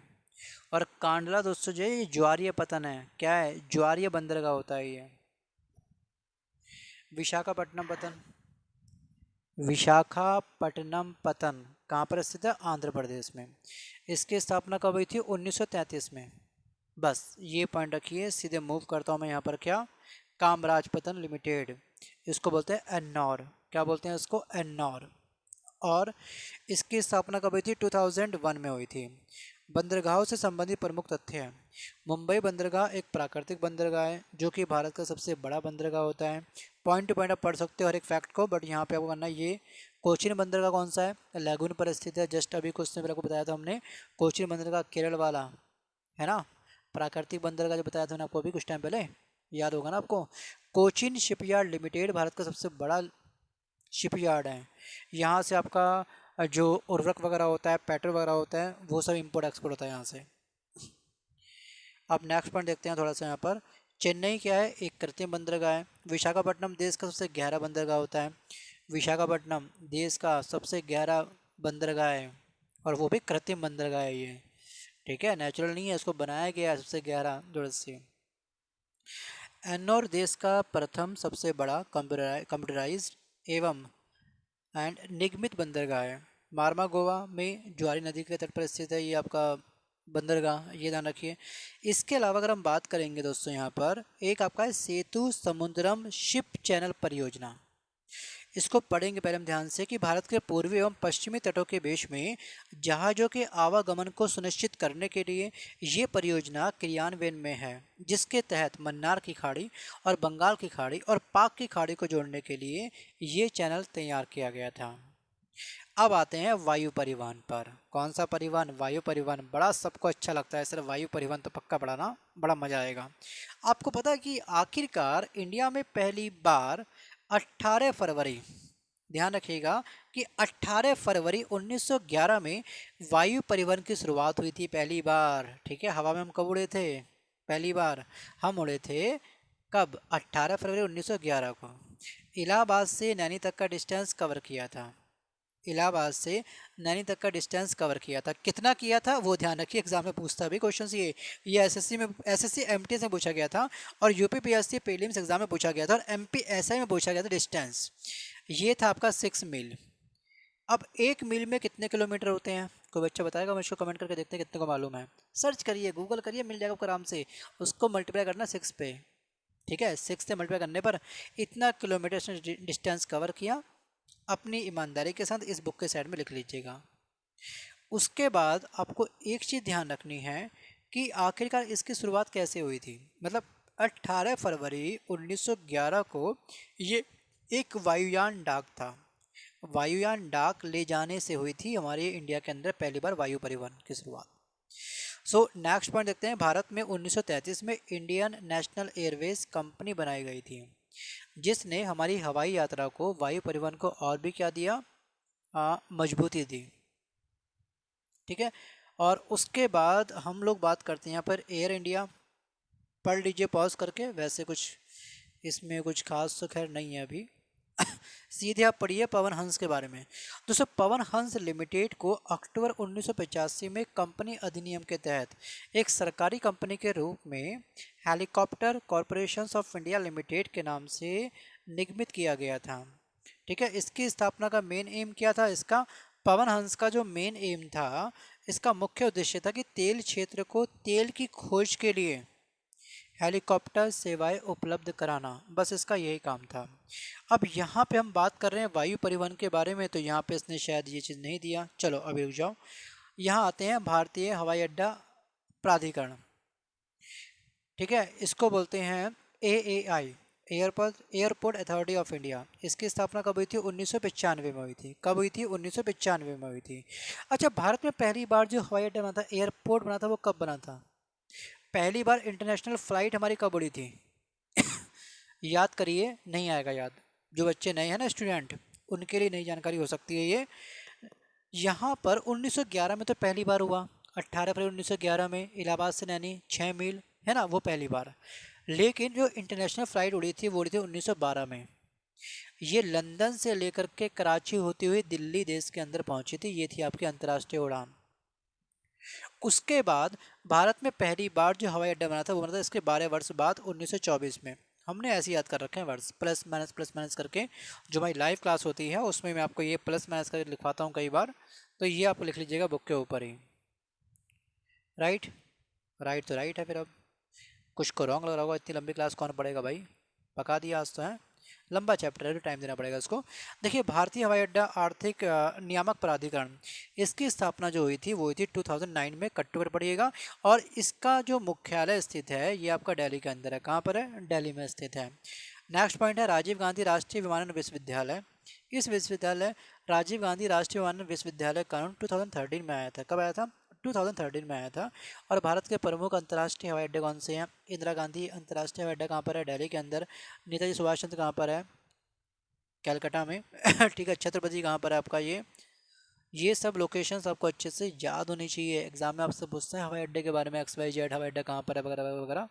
और कांडला दोस्तों जो है ये ज्वारीय पतन है, क्या है, ज्वारीय बंदरगाह होता है ये। विशाखापट्टनम पतन, विशाखापट्टनम पतन कहाँ पर स्थित है, आंध्र प्रदेश में। इसकी स्थापना कब हुई थी, 1933 में। बस ये पॉइंट रखिए, सीधे मूव करता हूँ मैं यहाँ पर, क्या, कामराज पतन लिमिटेड, इसको बोलते हैं एन्नौर। क्या बोलते हैं इसको, एन्नौर। और इसकी स्थापना कब हुई थी, 2001 में हुई थी। बंदरगाहों से संबंधित प्रमुख तथ्य हैं। मुंबई बंदरगाह एक प्राकृतिक बंदरगाह है जो कि भारत का सबसे बड़ा बंदरगाह होता है। पॉइंट टू पॉइंट आप पढ़ सकते हो हर एक फैक्ट को, बट यहाँ पे आपको करना ये, कोचीन बंदरगाह कौन सा है, लैगून पर स्थित है। जस्ट अभी कुछ समय पहले आपको बताया था हमने, कोचीन बंदरगाह केरल वाला है ना। प्राकृतिक बंदरगाह जो बताया था मैंने आपको अभी कुछ टाइम पहले, याद होगा ना आपको। कोचीन शिपयार्ड लिमिटेड भारत का सबसे बड़ा शिपयार्ड है। यहाँ से आपका जो उर्वरक वगैरह होता है, पेट्रोल वगैरह होता है, वो सब इंपोर्ट एक्सपोर्ट होता है यहाँ से। अब नेक्स्ट पॉइंट देखते हैं थोड़ा सा यहाँ पर, चेन्नई क्या है, एक कृत्रिम बंदरगाह है। विशाखापट्टनम देश का सबसे गहरा बंदरगाह होता है। विशाखापट्टनम देश का सबसे गहरा बंदरगाह है और वो भी कृत्रिम बंदरगाह है ये, ठीक है, नेचुरल नहीं है, इसको बनाया गया है सबसे गहरा जुड़ से। एन्नौर देश का प्रथम सबसे बड़ा कंप्यूटराइज्ड एवं एंड निगमित बंदरगाह है। मारमा गोवा में ज्वारी नदी के तट पर स्थित है ये आपका बंदरगाह, ये ध्यान रखिए। इसके अलावा अगर हम बात करेंगे दोस्तों, यहाँ पर एक आपका है सेतु समुद्रम शिप चैनल परियोजना। इसको पढ़ेंगे पहले हम ध्यान से कि भारत के पूर्वी एवं पश्चिमी तटों के बीच में जहाज़ों के आवागमन को सुनिश्चित करने के लिए ये परियोजना क्रियान्वयन में है, जिसके तहत मन्नार की खाड़ी और बंगाल की खाड़ी और पाक की खाड़ी को जोड़ने के लिए ये चैनल तैयार किया गया था। अब आते हैं वायु परिवहन पर। कौन सा परिवहन? वायु परिवहन। बड़ा सबको अच्छा लगता है सर वायु परिवहन, तो पक्का पढ़ाना, बड़ा मजा आएगा। आपको पता है कि आखिरकार इंडिया में पहली बार 18 फरवरी, ध्यान रखिएगा कि 18 फरवरी 1911 में वायु परिवहन की शुरुआत हुई थी पहली बार। ठीक है, हवा में हम कब उड़े थे? पहली बार हम उड़े थे कब? 18 फरवरी 1911 को। इलाहाबाद से नैनी तक का डिस्टेंस कवर किया था। इलाहाबाद से नैनी तक का डिस्टेंस कवर किया था। कितना किया था वो ध्यान रखिए, एग्जाम में पूछता भी क्वेश्चन ये एसएससी में, एसएससी एमटीएस में पूछा गया था और यूपीपीएससी प्रीलिम्स एग्जाम में पूछा गया था और एमपीएसआई में पूछा गया था डिस्टेंस। ये था आपका 6 मील। अब 1 मील में कितने किलोमीटर होते हैं? कोई बच्चा बताएगा? मुझको कमेंट करके देखते हैं कितने को मालूम है। सर्च करिए, गूगल करिए, मिल जाएगा आपको आराम से। उसको मल्टीप्लाई करना 6 पे। ठीक है, 6 से मल्टीप्लाई करने पर इतना किलोमीटर इसने डिस्टेंस कवर किया। अपनी ईमानदारी के साथ इस बुक के साइड में लिख लीजिएगा। उसके बाद आपको एक चीज़ ध्यान रखनी है कि आखिरकार इसकी शुरुआत कैसे हुई थी। मतलब 18 फरवरी 1911 को ये एक वायुयान डाक था। वायुयान डाक ले जाने से हुई थी हमारे इंडिया के अंदर पहली बार वायु परिवहन की शुरुआत। सो नेक्स्ट पॉइंट देखते हैं। भारत में 1933 में इंडियन नेशनल एयरवेज कंपनी बनाई गई थी, जिसने हमारी हवाई यात्रा को, वायु परिवहन को और भी क्या दिया? मजबूती दी। ठीक है, और उसके बाद हम लोग बात करते हैं यहाँ पर एयर इंडिया। पढ़ लीजिए पॉज करके, वैसे कुछ इसमें कुछ खास तो खैर नहीं है अभी। सीधे आप पढ़िए पवन हंस के बारे में। दोस्तों, पवन हंस लिमिटेड को अक्टूबर 1985 में कंपनी अधिनियम के तहत एक सरकारी कंपनी के रूप में helicopter corporation of India limited के नाम से निगमित किया गया था। ठीक है, इसकी स्थापना का मेन एम क्या था? इसका पवन हंस का जो मेन एम था, इसका मुख्य उद्देश्य था कि तेल क्षेत्र को तेल की खोज के लिए हेलीकॉप्टर सेवाएं उपलब्ध कराना, बस इसका यही काम था। अब यहाँ पे हम बात कर रहे हैं वायु परिवहन के बारे में, तो यहाँ पे इसने शायद ये चीज़ नहीं दिया। चलो अभी रुक जाओ, यहाँ आते हैं भारतीय हवाई अड्डा प्राधिकरण। ठीक है, इसको बोलते हैं AAI, airport authority of India. इसकी स्थापना कब हुई थी? 1995 में हुई थी। कब हुई थी? 1995 में हुई थी। अच्छा, भारत में पहली बार जो हवाई अड्डा बना था, एयरपोर्ट बना था, वो कब बना था? पहली बार इंटरनेशनल फ्लाइट हमारी कब उड़ी थी? याद करिए, नहीं आएगा याद। जो बच्चे नए हैं ना स्टूडेंट, उनके लिए नई जानकारी हो सकती है ये। यहाँ पर 1911 में तो पहली बार हुआ, 18 फरवरी 1911 में इलाहाबाद से नैनी 6 मील, है ना, वो पहली बार। लेकिन जो इंटरनेशनल फ़्लाइट उड़ी थी वो उड़ी थी 1912 में। ये लंदन से लेकर के कराची होती हुई दिल्ली देश के अंदर पहुंची थी। ये थी आपकी अंतर्राष्ट्रीय उड़ान। उसके बाद भारत में पहली बार जो हवाई अड्डा बना था वो बना था इसके 12 वर्ष बाद 1924 में। हमने ऐसे याद कर रखे हैं वर्ष, प्लस माइनस करके। जो हमारी लाइव क्लास होती है उसमें मैं आपको ये प्लस माइनस करके लिखवाता हूँ कई बार, तो ये आपको लिख लीजिएगा बुक के ऊपर ही। राइट, राइट तो राइट है। फिर अब कुछ को रॉन्ग लग रहा होगा, इतनी लंबी क्लास कौन पढ़ेगा भाई, पका दिया आज तो है। लंबा चैप्टर है, टाइम देना पड़ेगा इसको। देखिए, भारतीय हवाई अड्डा आर्थिक नियामक प्राधिकरण, इसकी स्थापना जो हुई थी वो हुई थी 2009 में। कट्टू पर पढ़िएगा। और इसका जो मुख्यालय स्थित है ये आपका दिल्ली के अंदर है। कहाँ पर है? दिल्ली में स्थित है। नेक्स्ट पॉइंट है राजीव गांधी राष्ट्रीय विमानन विश्वविद्यालय। इस विश्वविद्यालय राजीव गांधी राष्ट्रीय विमानन विश्वविद्यालय कानून 2013 में आया था। कब आया था? 2013 में आया था। और भारत के प्रमुख अंतर्राष्ट्रीय हवाई अड्डे कौन से हैं? इंदिरा गांधी अंतर्राष्ट्रीय हवाई अड्डा कहाँ पर है? दिल्ली के अंदर। नेताजी सुभाष चंद्र कहाँ पर है? कलकत्ता में। ठीक है, छत्रपति कहाँ पर है आपका? ये ये सब लोकेशंस आपको अच्छे से याद होनी चाहिए। एग्जाम में आपसे पूछते हैं हवाई अड्डे के बारे में, एक्स वाई जेड हवाई अड्डा कहाँ पर है वगैरह वगैरह वगैरह।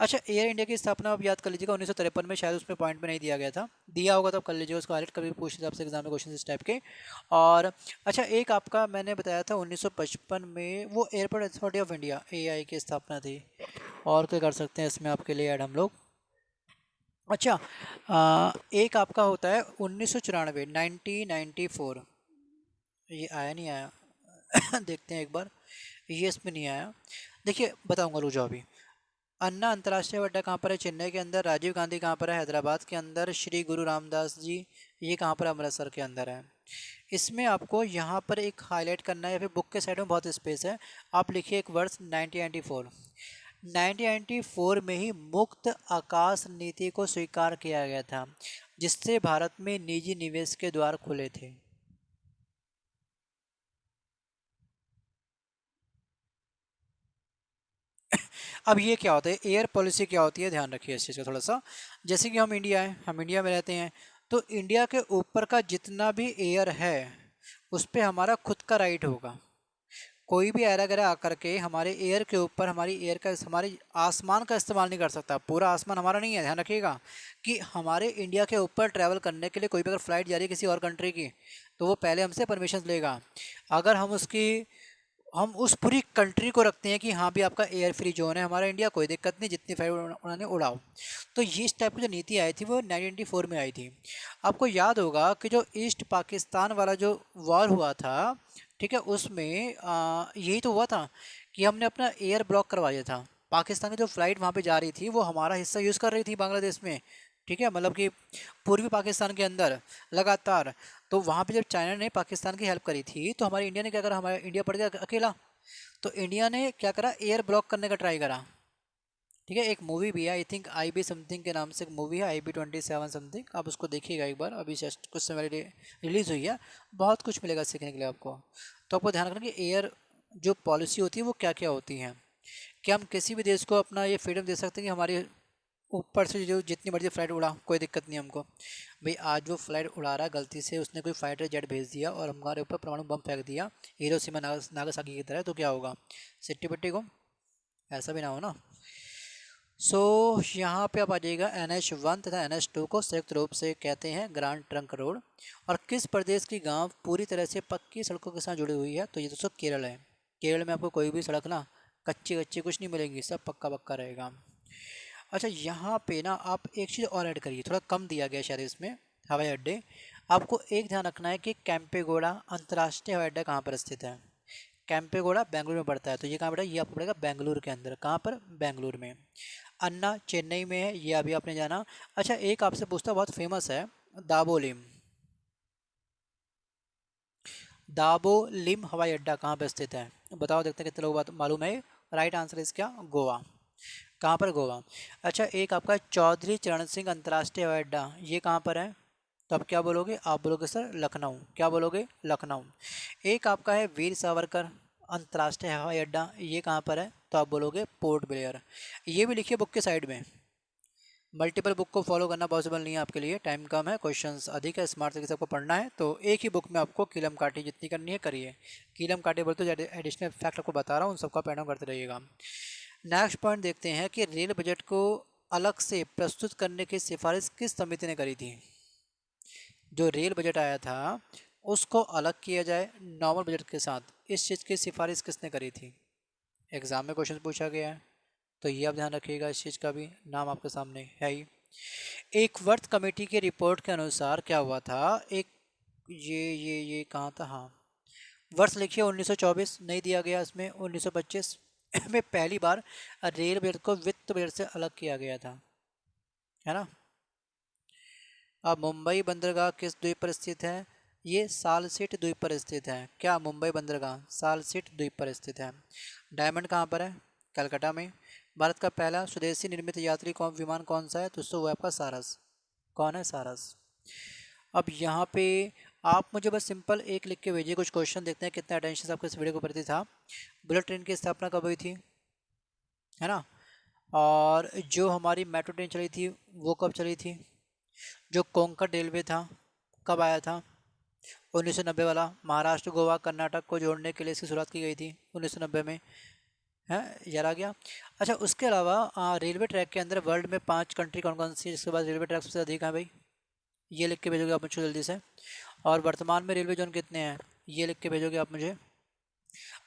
अच्छा, एयर इंडिया की स्थापना आप याद कर लीजिएगा 1953 में, शायद उसमें पॉइंट में नहीं दिया गया था, दिया होगा तो आप कर लीजिएगा उसको हाईलाइट, कभी पूछ आपसे एग्जाम में क्वेश्चन इस टाइप के। और अच्छा, एक आपका मैंने बताया था 1955 में वो airport authority of India AI की स्थापना थी। और क्या कर सकते हैं इसमें आपके लिए ऐड हम लोग। अच्छा, एक आपका होता है 1994, 1994, ये आया नहीं आया देखते हैं एक बार, ये इसमें नहीं आया। देखिए बताऊंगा, रुक जाओ अभी। अन्ना अंतर्राष्ट्रीय अड्डा कहाँ पर है? चेन्नई के अंदर। राजीव गांधी कहाँ पर है? हैदराबाद के अंदर। श्री गुरु रामदास जी, ये कहाँ पर? अमृतसर के अंदर है। इसमें आपको यहाँ पर एक हाईलाइट करना है, या फिर बुक के साइड में बहुत स्पेस है, आप लिखिए एक वर्ष 1994। 1994 में ही मुक्त आकाश नीति को स्वीकार किया गया था, जिससे भारत में निजी निवेश के द्वार खुले थे। अब ये क्या होता है, एयर पॉलिसी क्या होती है, ध्यान रखिए इस चीज़ का थोड़ा सा। जैसे कि हम इंडिया है, हम इंडिया में रहते हैं, तो इंडिया के ऊपर का जितना भी एयर है उस पे हमारा खुद का राइट होगा। कोई भी ऐरा गैरा आकर के हमारे एयर के ऊपर हमारी एयर का, हमारी आसमान का इस्तेमाल नहीं कर सकता। पूरा आसमान हमारा नहीं है, ध्यान रखिएगा कि हमारे इंडिया के ऊपर ट्रैवल करने के लिए कोई भी अगर फ्लाइट जा रही है किसी और कंट्री की, तो वो पहले हमसे परमिशन लेगा। अगर हम उस पूरी कंट्री को रखते हैं कि हाँ भी आपका एयर फ्री जोन है हमारा इंडिया, कोई दिक्कत नहीं, जितनी फ्लाइट उन्होंने उड़ाओ। तो ये इस टाइप की जो नीति आई थी वो 1994 में आई थी। आपको याद होगा कि जो ईस्ट पाकिस्तान वाला जो वॉर हुआ था, ठीक है, उसमें यही तो हुआ था कि हमने अपना एयर ब्लॉक करवा दिया था। पाकिस्तान की जो फ्लाइट वहाँ पे जा रही थी वो हमारा हिस्सा यूज़ कर रही थी बांग्लादेश में, ठीक है, मतलब कि पूर्वी पाकिस्तान के अंदर लगातार। तो वहाँ पे जब चाइना ने पाकिस्तान की हेल्प करी थी तो हमारे इंडिया ने क्या करा, हमारा इंडिया पड़ गया अकेला। तो इंडिया ने क्या करा, एयर ब्लॉक करने का ट्राई करा। ठीक है, एक मूवी भी है, I think I be something के नाम से एक मूवी है, IB-27 समथिंग, आप उसको देखिएगा एक बार, अभी जस्ट कुछ समय रिलीज़ हुई है। बहुत कुछ मिलेगा सीखने के लिए आपको। तो आपको ध्यान रखना कि एयर जो पॉलिसी होती है वो क्या क्या होती हैं, कि हम किसी भी देश को अपना ये फ्रीडम दे सकते हैं कि हमारे ऊपर से जो जितनी मर्जी फ्लाइट उड़ा, कोई दिक्कत नहीं हमको। भाई आज वो फ्लाइट उड़ा रहा है, गलती से उसने कोई फाइटर जेट भेज दिया और हमारे ऊपर परमाणु बम फेंक दिया हिरोशिमा नागासाकी की तरह, तो क्या होगा, सिट्टी पिट्टी को, ऐसा भी ना हो ना। सो यहाँ पे आप आ जाइएगा, NH1 तथा NH2 को संयुक्त रूप से कहते हैं ग्रांड ट्रंक रोड। और किस प्रदेश की गांव पूरी तरह से पक्की सड़कों के साथ जुड़ी हुई है? तो ये दोस्तों केरल है। केरल में आपको कोई भी सड़क ना कच्ची कच्ची कुछ नहीं मिलेंगी, सब पक्का पक्का रहेगा। अच्छा, यहाँ पे ना आप एक चीज़ और ऐड करिए, थोड़ा कम दिया गया शायद इसमें, हवाई अड्डे। आपको एक ध्यान रखना है कि कैंपेगोड़ा अंतर्राष्ट्रीय हवाई अड्डा कहाँ पर स्थित है। कैंपेगोड़ा बेंगलुरु में पड़ता है, तो ये कहाँ पड़ेगा, ये आपको पड़ेगा बेंगलुरु के अंदर। कहाँ पर? बेंगलुरु में। अन्ना चेन्नई में है, ये अभी आपने जाना। अच्छा, एक आपसे पूछता, बहुत फेमस है, दाबोलिम। दाबोलिम हवाई अड्डा कहाँ पर स्थित है? बताओ, देखते हैं कितने लोग बात मालूम है। राइट आंसर इज क्या? गोवा। कहाँ पर? गोवा। अच्छा, एक आपका चौधरी चरण सिंह अंतर्राष्ट्रीय हवाई अड्डा, ये कहाँ पर है? तो आप क्या बोलोगे? आप बोलोगे सर लखनऊ। क्या बोलोगे? लखनऊ। एक आपका है वीर सावरकर अंतर्राष्ट्रीय हवाई अड्डा, ये कहाँ पर है? तो आप बोलोगे पोर्ट ब्लेयर। ये भी लिखिए बुक के साइड में। मल्टीपल बुक को फॉलो करना पॉसिबल नहीं है आपके लिए, टाइम कम है, क्वेश्चंस अधिक है, स्मार्ट तरीके से आपको पढ़ना है, तो एक ही बुक में आपको कीलम काटी जितनी करनी है करिए। कीलम काटे बोलते जो एडिशनल फैक्ट आपको बता रहा हूँ उन सबका पैटर्न करते रहिएगा। नेक्स्ट पॉइंट देखते हैं कि रेल बजट को अलग से प्रस्तुत करने की सिफारिश किस समिति ने करी थी? जो रेल बजट आया था उसको अलग किया जाए नॉर्मल बजट के साथ, इस चीज़ की सिफारिश किसने करी थी? एग्जाम में क्वेश्चन पूछा गया है, तो ये आप ध्यान रखिएगा, इस चीज़ का भी नाम आपके सामने है ही। एक वर्थ कमेटी की रिपोर्ट के अनुसार क्या हुआ था, एक ये कहाँ था, हाँ, वर्ष लिखिए 1924, नहीं दिया गया इसमें, 1925 में पहली बार रेल बजट को वित्त बजट से अलग किया गया था, है ना। अब मुंबई बंदरगाह किस द्वीप पर स्थित है? ये सालसेट द्वीप पर स्थित है। क्या? मुंबई बंदरगाह सालसेट द्वीप पर स्थित है। डायमंड कहाँ पर है? कलकत्ता में। भारत का पहला स्वदेशी निर्मित यात्री विमान कौन सा है? दोस्तों वो है आपका सारस। कौन है? सारस। अब यहाँ पे आप मुझे बस सिंपल एक लिख के भेजिए, कुछ क्वेश्चन देखते हैं कितना अटेंशन आपको इस वीडियो के प्रति था। बुलेट ट्रेन की स्थापना कब हुई थी, है ना। और जो हमारी मेट्रो ट्रेन चली थी वो कब चली थी? जो कोंकण रेलवे था कब आया था? 1990 वाला, महाराष्ट्र गोवा कर्नाटक को जोड़ने के लिए इसकी शुरुआत की गई थी 1990 में। है, याद आ गया। अच्छा, उसके अलावा रेलवे ट्रैक के अंदर वर्ल्ड में 5 कंट्री कौन कौन सी है जिसके पास रेलवे ट्रैक सबसे अधिक है भाई? ये लिख के भेजोगे आप मुझे जल्दी से। और वर्तमान में रेलवे जोन कितने हैं, ये लिख के भेजोगे आप मुझे।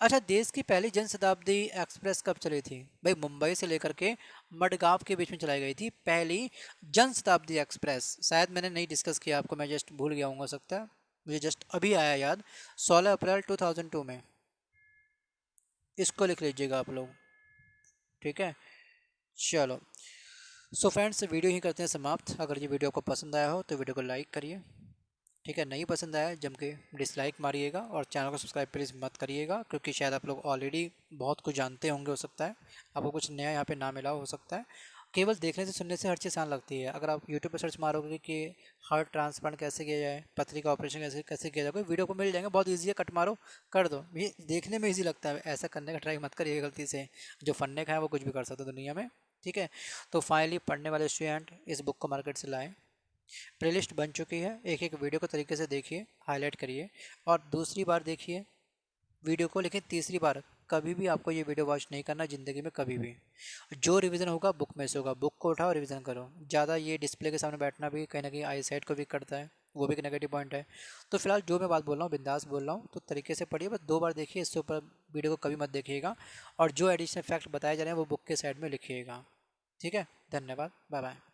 अच्छा, देश की पहली जन शताब्दी एक्सप्रेस कब चली थी भाई? मुंबई से लेकर के मडगांव के बीच में चलाई गई थी पहली जन शताब्दी एक्सप्रेस। शायद मैंने नहीं डिस्कस किया आपको, मैं जस्ट भूल गया हूँ, हो सकता है, मुझे जस्ट अभी आया याद। 16 अप्रैल 2002 में। इसको लिख लीजिएगा आप लोग, ठीक है। चलो, सो फ्रेंड्स, वीडियो ही करते हैं समाप्त। अगर ये वीडियो आपको पसंद आया हो तो वीडियो को लाइक करिए, ठीक है। नहीं पसंद आया जम के डिसलाइक मारिएगा, और चैनल को सब्सक्राइब प्लीज़ मत करिएगा, क्योंकि शायद आप लोग ऑलरेडी बहुत कुछ जानते होंगे, हो सकता है आपको कुछ नया यहाँ पे ना मिला हो सकता है। केवल देखने से सुनने से हर चीज़ आसान लगती है। अगर आप यूट्यूब पर सर्च मारोगे कि हार्ट ट्रांसप्लांट कैसे किया जाए, पथरी का ऑपरेशन कैसे कैसे किया जाए, कोई वीडियो को मिल जाएंगे, बहुत ईजी है, कट मारो कर दो। ये देखने में ईजी लगता है, ऐसा करने का ट्राई मत करिए गलती से। जो फन्ने का है वो कुछ भी कर सकते हो दुनिया में, ठीक है। तो फाइनली पढ़ने वाले स्टूडेंट इस बुक को मार्केट से लाएँ। प्लेलिस्ट बन चुकी है, एक एक वीडियो को तरीके से देखिए, हाईलाइट करिए, और दूसरी बार देखिए वीडियो को, लेकिन तीसरी बार कभी भी आपको ये वीडियो वॉच नहीं करना ज़िंदगी में कभी भी। जो रिवीजन होगा बुक में से होगा, बुक को उठाओ रिवीजन करो। ज़्यादा ये डिस्प्ले के सामने बैठना भी कहीं ना कहीं आई साइट को वीक करता है, वो भी एक नेगेटिव पॉइंट है। तो फिलहाल जो मैं बात बोल रहा हूँ बिंदास बोल रहा हूँ, तो तरीके से पढ़िए, बस 2 बार देखिए, इससे ऊपर वीडियो को कभी मत देखिएगा। और जो एडिशनल फैक्ट बताए जा रहे हैं वो बुक के साइड में लिखिएगा, ठीक है। धन्यवाद, बाय बाय।